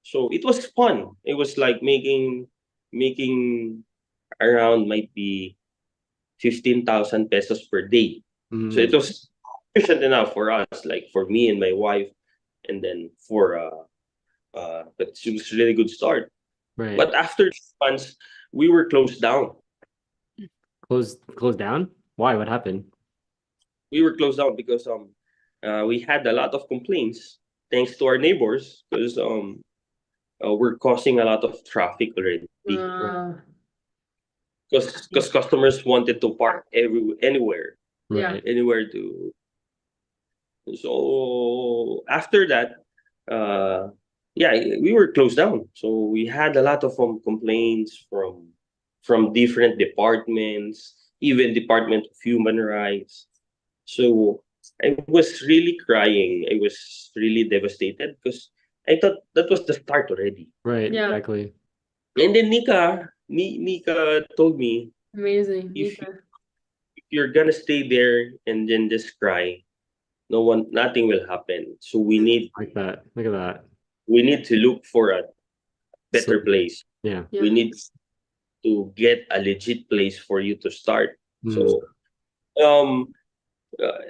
Speaker 1: So it was fun. It was like making around might be 15,000 pesos per day. So it
Speaker 2: Mm,
Speaker 1: was sufficient enough for us, like for me and my wife, and then but it was a really good start.
Speaker 2: right.
Speaker 1: But after 2 months, we were closed down.
Speaker 2: Closed down? Why? What happened?
Speaker 1: We were closed down because we had a lot of complaints thanks to our neighbors because we're causing a lot of traffic already
Speaker 2: Right.
Speaker 1: because customers wanted to park anywhere
Speaker 3: Yeah.
Speaker 2: Right.
Speaker 1: anywhere to. So after that, uh, yeah, we were closed down. So we had a lot of complaints from different departments, even Department of Human Rights. So I was really crying. I was really devastated because I thought that was the start already.
Speaker 2: Right.
Speaker 3: Yeah.
Speaker 2: Exactly.
Speaker 1: And then Nika told me,
Speaker 3: Amazing.
Speaker 1: if
Speaker 3: Nika.
Speaker 1: you're gonna stay there and then just cry, nothing will happen. So
Speaker 2: Like that. Look at that.
Speaker 1: we need to look for a
Speaker 2: So,
Speaker 1: better place.
Speaker 2: yeah.
Speaker 3: Yeah.
Speaker 1: We need to get a legit place for you to start.
Speaker 2: Mm,
Speaker 1: So um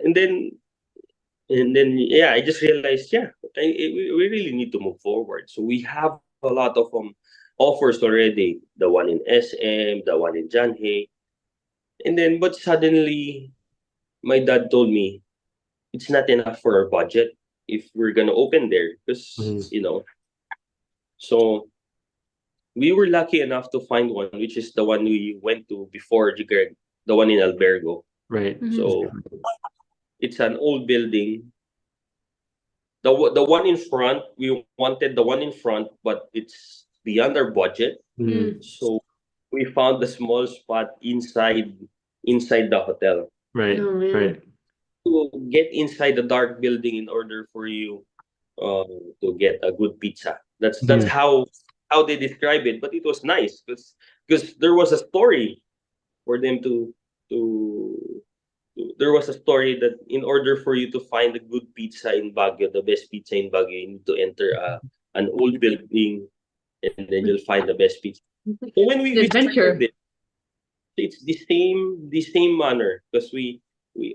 Speaker 1: and then yeah, I just realized, yeah, we really need to move forward. So we have a lot of offers already, the one in SM, the one in Janhay, and then but suddenly my dad told me it's not enough for our budget if we're gonna open there because
Speaker 2: mhm.
Speaker 1: so we were lucky enough to find one, which is the one we went to before Jigreg, the one in Albergo.
Speaker 2: Right.
Speaker 3: Mhm.
Speaker 1: So it's an old building. The one in front, we wanted the one in front, but it's beyond our budget.
Speaker 2: Mhm.
Speaker 3: Mm.
Speaker 1: So we found a small spot inside the hotel.
Speaker 2: Right.
Speaker 3: Oh man.
Speaker 2: Right.
Speaker 1: To get inside the dark building in order for you uh, to get a good pizza. That's
Speaker 2: Mhm.
Speaker 1: how they describe it. But it was nice because there was a story for them to there was a story that in order for you to find a good pizza in Baguio, the best pizza in Baguio, you need to enter an old building, and then you'll find the best pizza. So when we started
Speaker 3: Adventure.
Speaker 1: it, it's the same manner because we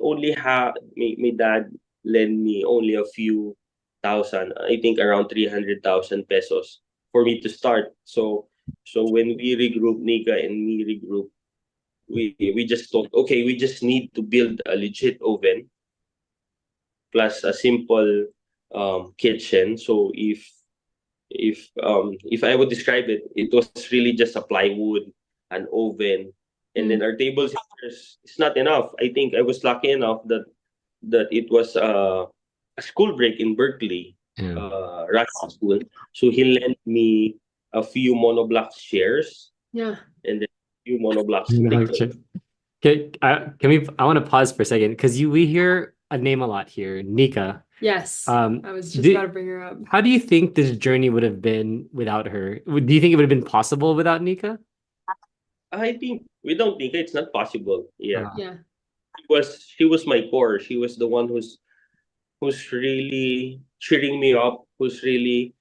Speaker 1: only have my dad lend me only a few thousand, I think around 300,000 pesos for me to start. So when we regroup, Nika and me regroup, we just thought, okay, we just need to build a legit oven, plus a simple kitchen. So if I would describe it, it was really just a plywood, an oven, and then
Speaker 3: Mm.
Speaker 1: our tables is not enough. I think I was lucky enough that it was a school break in Berkeley,
Speaker 2: Yeah.
Speaker 1: Russian school. So he lent me a few monoblock chairs
Speaker 3: Yeah.
Speaker 1: and then a few monoblock
Speaker 2: No,
Speaker 1: tables.
Speaker 2: can we? I want to pause for a second because we hear a name a lot here, Nika.
Speaker 3: Yes.
Speaker 2: Um,
Speaker 3: I was just
Speaker 2: do-
Speaker 3: about to bring her up.
Speaker 2: How do you think this journey would have been without her? Do you think it would have been possible without Nika?
Speaker 1: I think without Nika, it's not possible. Yeah,
Speaker 3: Yeah.
Speaker 1: she was my core. She was the one who's really cheering me up, who's really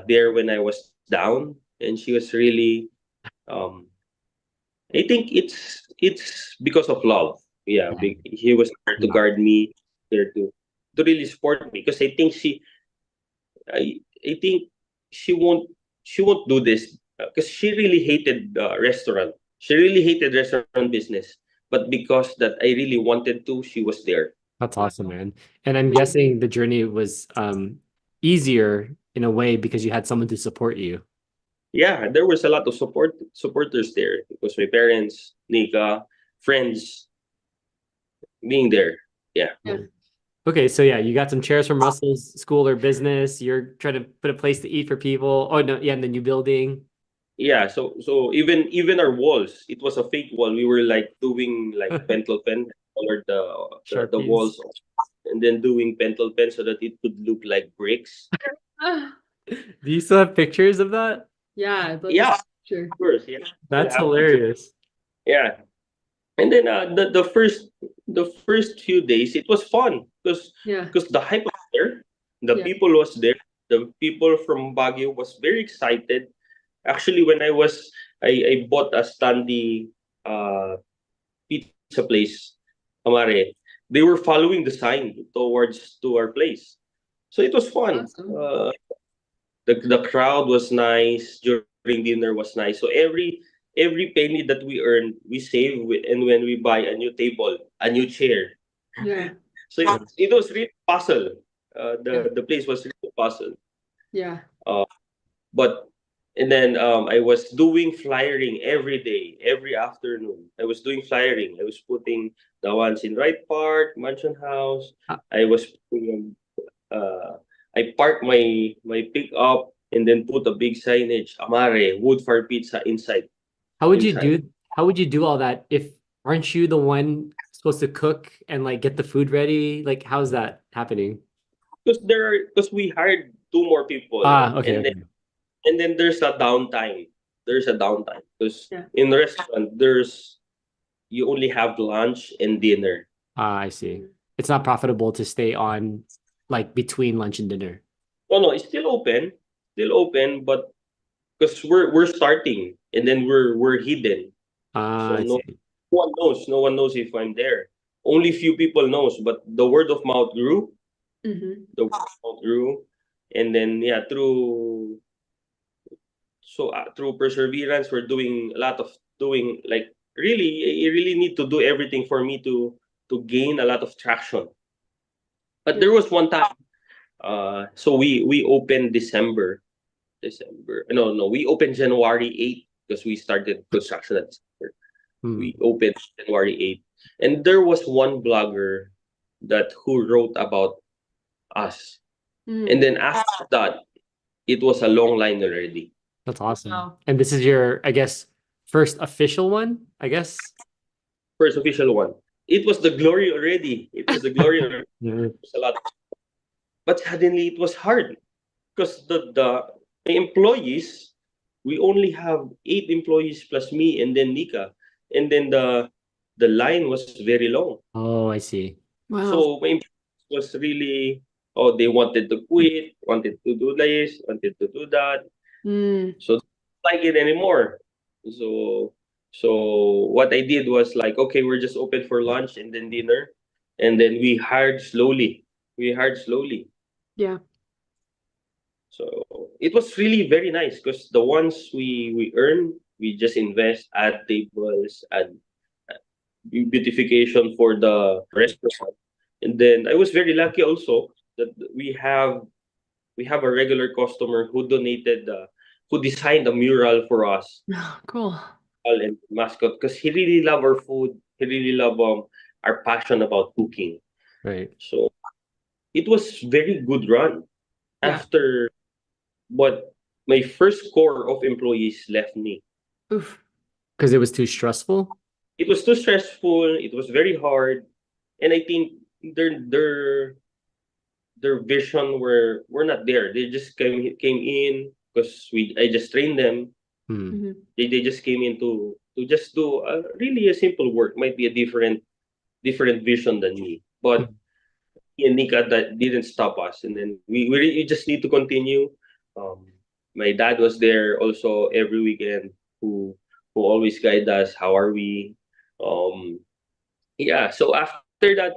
Speaker 1: there when I was down, and she was really. Um, I think it's because of love. Yeah, he was there to guard me, there to really support me. Because I think she won't do this because she really hated restaurant. She really hated restaurant business. But because that I really wanted to, she was there.
Speaker 2: That's awesome, man. And I'm guessing the journey was easier in a way because you had someone to support you.
Speaker 1: Yeah, there was a lot of supporters there because my parents, Nika, friends being there. Yeah.
Speaker 3: Yeah.
Speaker 2: Okay, so yeah, you got some chairs from Russell's school or business. You're trying to put a place to eat for people. Oh no, yeah, and the new building.
Speaker 1: Yeah, so even our walls, it was a fake wall. We were like doing like pentel pen, colored the
Speaker 2: Sharpies.
Speaker 1: walls, and then doing pentel pen so that it would look like bricks.
Speaker 2: Do you still have pictures of that?
Speaker 3: Yeah.
Speaker 1: Yeah,
Speaker 3: Sure.
Speaker 1: of course. Yeah,
Speaker 2: That's
Speaker 1: have
Speaker 2: hilarious.
Speaker 1: yeah. And then the first few days it was fun
Speaker 3: Yeah.
Speaker 1: because the hype was there, the
Speaker 3: Yeah.
Speaker 1: people was there, the people from Baguio was very excited. Actually, when I bought a standy uh pizza place, Amare, they were following the sign towards to our place. So it was fun.
Speaker 3: Awesome.
Speaker 1: The crowd was nice during dinner was nice. So every penny that we earned, we save and when we buy a new table, a new chair.
Speaker 3: Yeah.
Speaker 1: So it was really puzzle.
Speaker 3: Yeah.
Speaker 1: The place was really puzzle.
Speaker 3: Yeah.
Speaker 1: But and then I was doing flyering every day, every afternoon. I was doing flyering. I was putting the ones in Wright Park, Mansion House.
Speaker 2: Ah.
Speaker 1: I was putting I parked my pickup and then put a big signage, Amare, wood fire pizza inside.
Speaker 2: How would you
Speaker 1: Inside.
Speaker 2: how would you do all that if aren't you the one supposed to cook and like get the food ready? Like how's that happening?
Speaker 1: Because we hired two more people
Speaker 2: Okay.
Speaker 1: and then there's a downtime. There's a downtime because
Speaker 3: Yeah.
Speaker 1: in the restaurant you only have lunch and dinner.
Speaker 2: I see. It's not profitable to stay on like between lunch and dinner.
Speaker 1: Oh no, it's still open, but because we're starting and then we're hidden, so
Speaker 2: I
Speaker 1: no
Speaker 2: see.
Speaker 1: no one knows if I'm there. Only few people knows, but the word of mouth grew,
Speaker 3: Mm-hmm.
Speaker 1: and then yeah, through perseverance, we're doing a lot of doing like really you really need to do everything for me to gain a lot of traction. But there was one time, so we opened December. No, we opened January 8th because we started construction at December.
Speaker 2: Hmm.
Speaker 1: We opened January 8th. And there was one blogger who wrote about us.
Speaker 3: Mm.
Speaker 1: And then after that, it was a long line already.
Speaker 2: That's awesome.
Speaker 3: Wow.
Speaker 2: And this is your, I guess, first official one, I guess.
Speaker 1: First official one. It was the glory already. It was the glory already.
Speaker 2: Yeah.
Speaker 1: It was a lot. But suddenly it was hard because the employees, we only have 8 employees plus me and then Nika. And then the line was very long.
Speaker 2: Oh, I see.
Speaker 3: Wow.
Speaker 1: So my employees was really, they wanted to quit, wanted to do this, wanted to do that.
Speaker 3: Mm.
Speaker 1: So don't like it anymore. So what I did was like, okay, we're just open for lunch and then dinner. And then we hired slowly.
Speaker 3: Yeah.
Speaker 1: So it was really very nice because the ones we earn, we just invest, add tables, add beautification for the restaurant, And then I was very lucky also that we have a regular customer who donated who designed a mural for us
Speaker 3: Cool.
Speaker 1: and mascot because he really loved our food. He really loved our passion about cooking.
Speaker 2: Right.
Speaker 1: So it was very good run.
Speaker 3: Yeah.
Speaker 1: After but my first core of employees left me.
Speaker 3: Oof.
Speaker 2: Because it was too stressful.
Speaker 1: It was too stressful. It was very hard, and I think their vision were not there. They just came in because I just trained them.
Speaker 2: Hmm.
Speaker 3: Mhm.
Speaker 1: They just came in to just do really a simple work. Might be a different vision than me, but me and Nika that didn't stop us, and then we really just need to continue. Um, my dad was there also every weekend, who always guide us. How are we? Um, yeah. So after that,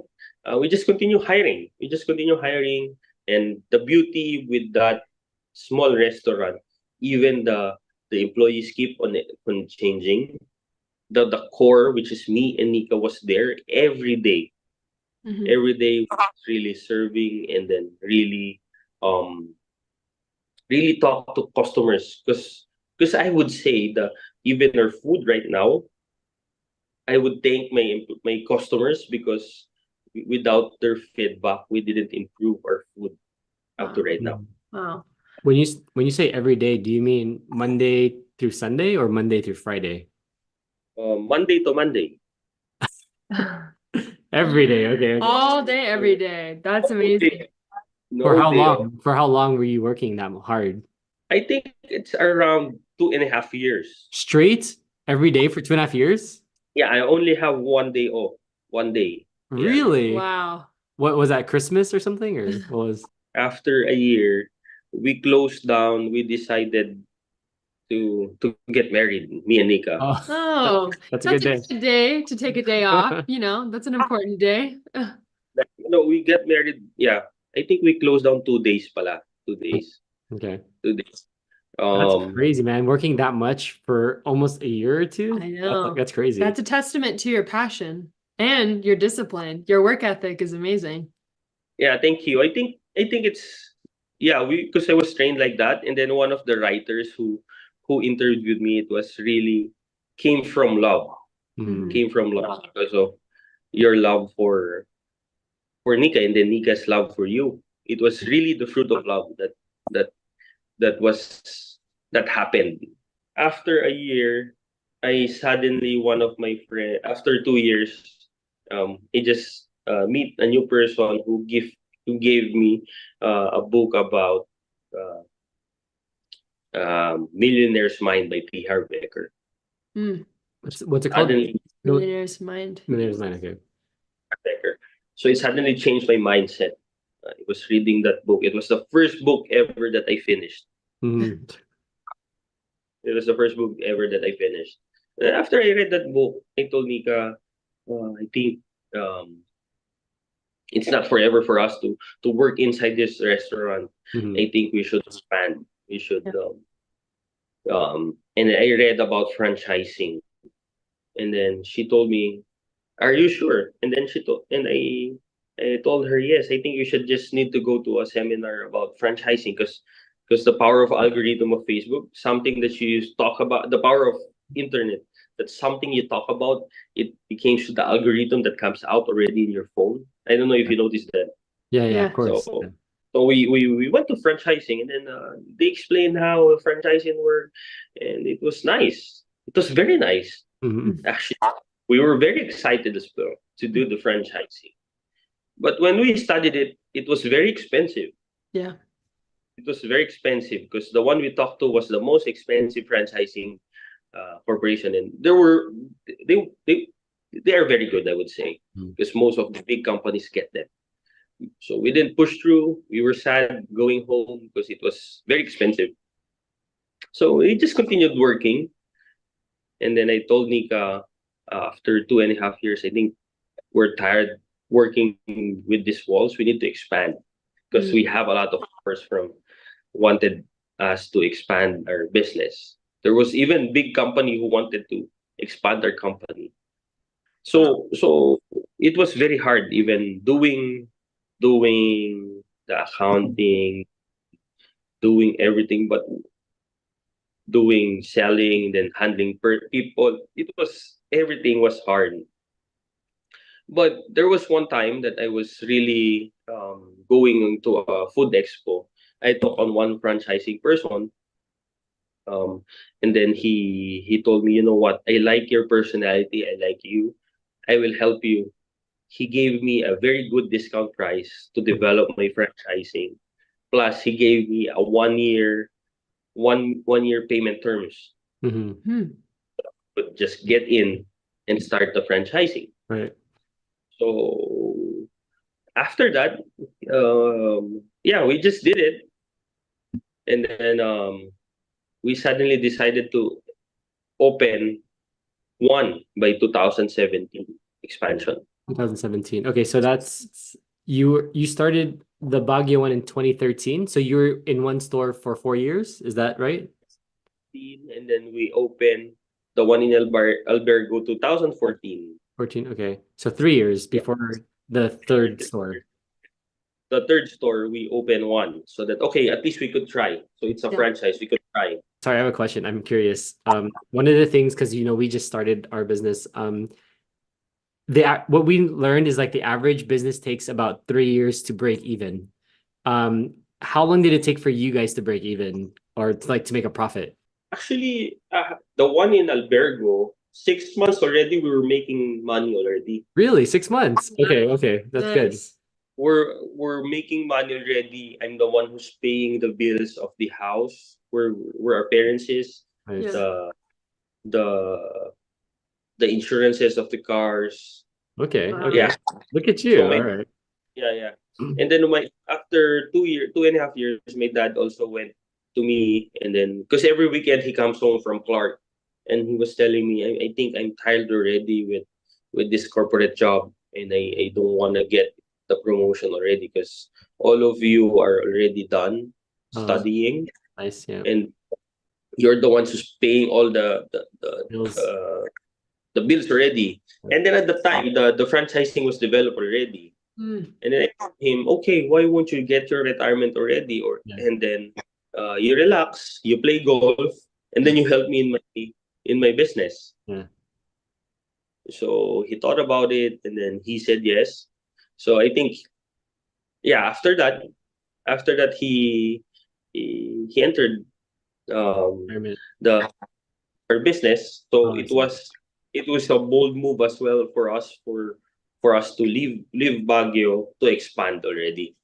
Speaker 1: we just continue hiring. We just continue hiring, and the beauty with that small restaurant, even the employees keep on changing. The core, which is me and Nika, was there every day.
Speaker 3: Mhm.
Speaker 1: Every day was really serving, and then um really talk to customers, because I would say that even our food right now, I would thank my customers because without their feedback, we didn't improve our food up to
Speaker 3: Wow.
Speaker 1: right now.
Speaker 2: Hmm.
Speaker 3: Wow.
Speaker 2: When you say every day, do you mean Monday through Sunday or Monday through Friday?
Speaker 1: Monday to Monday.
Speaker 2: Every day. Okay. Okay.
Speaker 3: All day, every day. That's amazing.
Speaker 2: For
Speaker 1: No
Speaker 2: how
Speaker 1: day off.
Speaker 2: long? For how long were you working that hard?
Speaker 1: I think it's around 2.5 years.
Speaker 2: Straight every day for 2.5 years?
Speaker 1: Yeah, I only have one day off. One day. Yeah.
Speaker 2: Really?
Speaker 3: Wow.
Speaker 2: What was that, Christmas or something? Or what was
Speaker 1: After a year, we closed down. We decided to get married, me and Nika.
Speaker 2: oh
Speaker 3: Oh,
Speaker 2: that's a
Speaker 3: that's
Speaker 2: good
Speaker 3: a
Speaker 2: day.
Speaker 3: good day to take a day off. That's an important day.
Speaker 1: Like, we get married. Yeah, I think we closed down 2 days, pala. 2 days.
Speaker 2: Okay.
Speaker 1: 2 days.
Speaker 2: That's
Speaker 1: Um,
Speaker 2: crazy, man. Working that much for almost a year or two?
Speaker 3: I know.
Speaker 2: That's crazy.
Speaker 3: That's a testament to your passion and your discipline. Your work ethic is amazing.
Speaker 1: yeah, thank you. I think it's, yeah, we because I was trained like that, and then one of the writers who interviewed me, it was really came from love.
Speaker 2: Mhm.
Speaker 1: Came from love because of your love for Nika, and then Nika's love for you. It was really the fruit of love that that was that happened. After a year, I suddenly one of my friend after 2 years, I just meet a new person who gave me a book about uh, Millionaire's Mind by T. Harv Eker.
Speaker 3: Mm.
Speaker 2: What's it called?
Speaker 1: Suddenly,
Speaker 3: Millionaire's Mind.
Speaker 2: Millionaire's Mind. Okay.
Speaker 1: Eker. So it suddenly changed my mindset. I was reading that book. It was the first book ever that I finished.
Speaker 2: Mhm.
Speaker 1: It was the first book ever that I finished. And after I read that book, I told Nika, I think um, it's not forever for us to work inside this restaurant.
Speaker 2: Mhm.
Speaker 1: I think we should expand. We should
Speaker 3: Yeah.
Speaker 1: and I read about franchising, and then she told me, "Are you sure?" And then I told her, "Yes, I think you should just need to go to a seminar about franchising because the power of algorithm of Facebook, something that you talk about, the power of internet, that's something you talk about, it became to the algorithm that comes out already in your phone. I don't know if you noticed that.
Speaker 2: Yeah,
Speaker 3: Yeah.
Speaker 2: of course.
Speaker 1: So
Speaker 2: Yeah.
Speaker 1: so we went to franchising, and then they explained how franchising worked, and it was nice. It was very nice.
Speaker 2: Mhm.
Speaker 1: Actually, we were very excited as well to do the franchising. But when we studied it, it was very expensive.
Speaker 3: Yeah.
Speaker 1: It was very expensive because the one we talked to was the most expensive franchising corporation, and they they they are very good, I would say,
Speaker 2: Mm.
Speaker 1: because most of the big companies get them. So we didn't push through. We were sad going home because it was very expensive. So we just continued working, and then I told Nika after 2.5 years, I think we're tired working with these walls. We need to expand because we have a lot of offers from wanted us to expand our business. There was even big company who wanted to expand their company. So it was very hard even doing the accounting, doing everything, but doing selling, then handling people. It was everything was hard. But there was one time that I was really going into a food expo. I took on one franchising person, um, and then he told me, you know what, I like your personality, I like you, I will help you. He gave me a very good discount price to develop my franchising. Plus, he gave me a 1 year payment terms.
Speaker 2: Hmm.
Speaker 3: Hmm.
Speaker 1: But just get in and start the franchising.
Speaker 2: Right.
Speaker 1: So after that, yeah, we just did it, and then we suddenly decided to open one by 2017 expansion.
Speaker 2: 2017. Okay, so that's you started the Baguio one in 2013. So you were in one store for 4 years. Is that right?
Speaker 1: And then we opened the one in Albergo 2014.
Speaker 2: 14. Okay. So 3 years
Speaker 1: Yeah.
Speaker 2: before the third store.
Speaker 1: The third store we opened one, so that okay, at least we could try. So it's a
Speaker 3: Yeah.
Speaker 1: franchise, we could try.
Speaker 2: Sorry, I have a question. I'm curious. One of the things, because we just started our business. What we learned is like the average business takes about 3 years to break even. How long did it take for you guys to break even or to make a profit?
Speaker 1: Actually, the one in Albergo, 6 months already, we were making money already.
Speaker 2: Really? 6 months? Okay, that's good.
Speaker 3: Nice.
Speaker 1: We're making money already. I'm the one who's paying the bills of the house where our parents is,
Speaker 2: Nice.
Speaker 3: Yeah.
Speaker 1: the the insurances of the cars.
Speaker 2: Okay,
Speaker 3: Wow.
Speaker 2: okay.
Speaker 1: Yeah.
Speaker 2: Look at you.
Speaker 1: So
Speaker 2: All
Speaker 1: my
Speaker 2: right.
Speaker 1: yeah. And then after 2.5 years, my dad also went to me, and then because every weekend he comes home from Clark, and he was telling me, I think I'm tired already with this corporate job, and I don't want to get the promotion already because all of you are already done
Speaker 2: Uh,
Speaker 1: studying,
Speaker 2: nice. Yeah.
Speaker 1: and you're the ones who's paying all
Speaker 2: Bills.
Speaker 1: the bills already. And then at the time, the franchising was developed already.
Speaker 3: Hmm.
Speaker 1: And then I told him, okay, why won't you get your retirement already?
Speaker 2: Yeah.
Speaker 1: And then you relax, you play golf, and then you help me in my business.
Speaker 2: Yeah.
Speaker 1: So he thought about it, and then he said yes. So I think, yeah, after that he entered
Speaker 2: Retirement.
Speaker 1: the our business. So
Speaker 2: Oh, I
Speaker 1: it
Speaker 2: see.
Speaker 1: was a bold move as well for us to leave Baguio to expand already.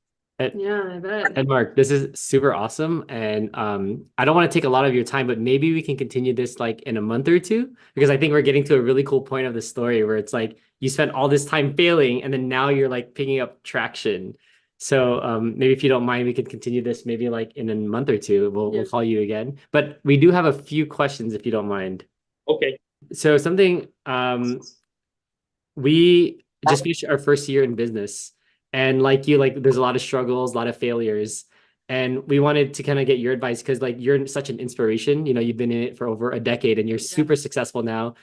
Speaker 3: Yeah, I bet.
Speaker 2: And Mark, this is super awesome. And I don't want to take a lot of your time, but maybe we can continue this like in a month or two, because I think we're getting to a really cool point of the story where it's like you spent all this time failing and then now you're like picking up traction. So maybe if you don't mind, we could continue this maybe like in a month or two. We'll
Speaker 3: Yeah.
Speaker 2: call you again. But we do have a few questions if you don't mind.
Speaker 1: Okay.
Speaker 2: So something we just finished our first year in business, and like you, like there's a lot of struggles, a lot of failures, and we wanted to kind of get your advice because like you're such an inspiration. You've been in it for over a decade and you're super successful now.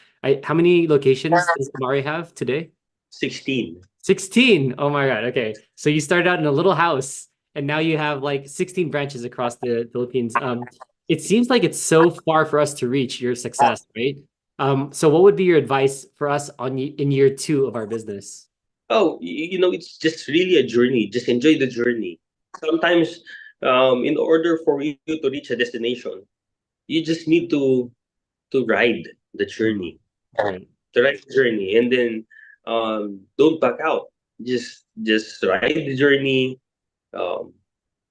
Speaker 2: How many locations does Mari have today?
Speaker 1: 16.
Speaker 2: 16. Oh my God. Okay. So you started out in a little house and now you have like 16 branches across the Philippines. It seems like it's so far for us to reach your success, right? So what would be your advice for us in year two of our business?
Speaker 1: Oh, it's just really a journey. Just enjoy the journey. Sometimes, in order for you to reach a destination, you just need to ride the journey,
Speaker 2: Right.
Speaker 1: and then don't back out. Just ride the journey. Um,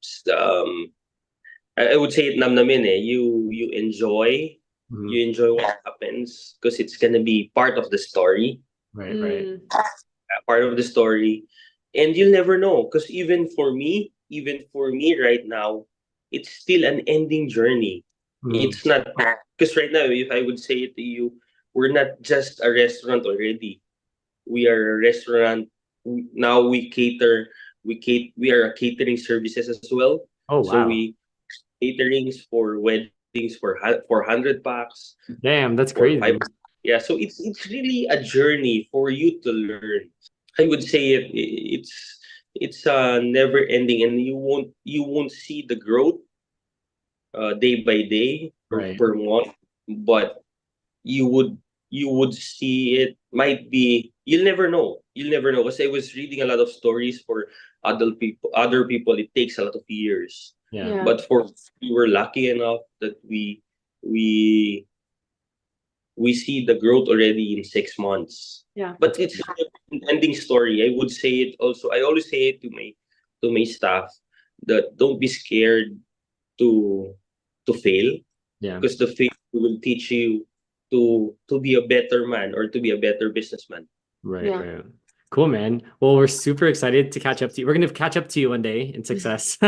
Speaker 1: s- um, I would say it namnamin eh. You enjoy
Speaker 2: Mhm.
Speaker 1: you enjoy what happens because it's gonna be part of the story,
Speaker 2: Right.
Speaker 1: part of the story, and you'll never know because even for me right now, it's still an ending journey.
Speaker 2: Mhm.
Speaker 1: It's not because right now, if I would say it to you, we're not just a restaurant already. We are a restaurant now. We are a catering services as well.
Speaker 2: Oh,
Speaker 1: So
Speaker 2: wow.
Speaker 1: we caterings for weddings for 100 packs
Speaker 2: Damn, that's
Speaker 1: for
Speaker 2: crazy.
Speaker 1: 5. Yeah, so it's really a journey for you to learn I would say it's never ending, and you won't see the growth day by day or
Speaker 2: Right.
Speaker 1: per month, but you would you would see it. Might be, you'll never know, because I was reading a lot of stories for other people. It takes a lot of years,
Speaker 2: Yeah.
Speaker 3: Yeah.
Speaker 1: but for we were lucky enough that we we see the growth already in 6 months.
Speaker 3: Yeah.
Speaker 1: But it's an ending story. I would say it also. I always say it to my staff, that don't be scared to fail,
Speaker 2: Yeah.
Speaker 1: because the fail will teach you to be a better man, or to be a better businessman.
Speaker 2: Right,
Speaker 3: Yeah.
Speaker 2: right. Cool, man. Well, we're super excited to catch up to you. We're gonna catch up to you one day in success.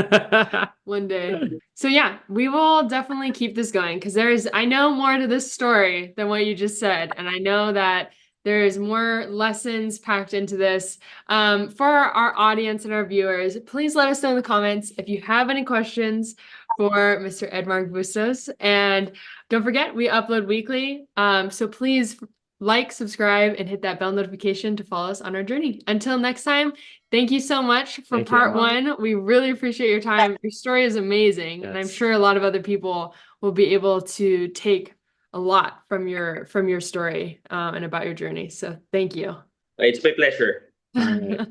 Speaker 3: One day. So yeah, we will definitely keep this going, because I know more to this story than what you just said. And I know that there's more lessons packed into this. For our audience and our viewers, please let us know in the comments if you have any questions for Mr. Edmarc Bustos. And don't forget, we upload weekly. So please like, subscribe, and hit that bell notification to follow us on our journey. Until next time, thank you so much for
Speaker 2: Thank you.
Speaker 3: part one. We really appreciate your time. Your story is amazing, and I'm
Speaker 2: Yes.
Speaker 3: sure a lot of other people will be able to take a lot from your story and about your journey. So thank you.
Speaker 1: It's my pleasure.
Speaker 2: All right.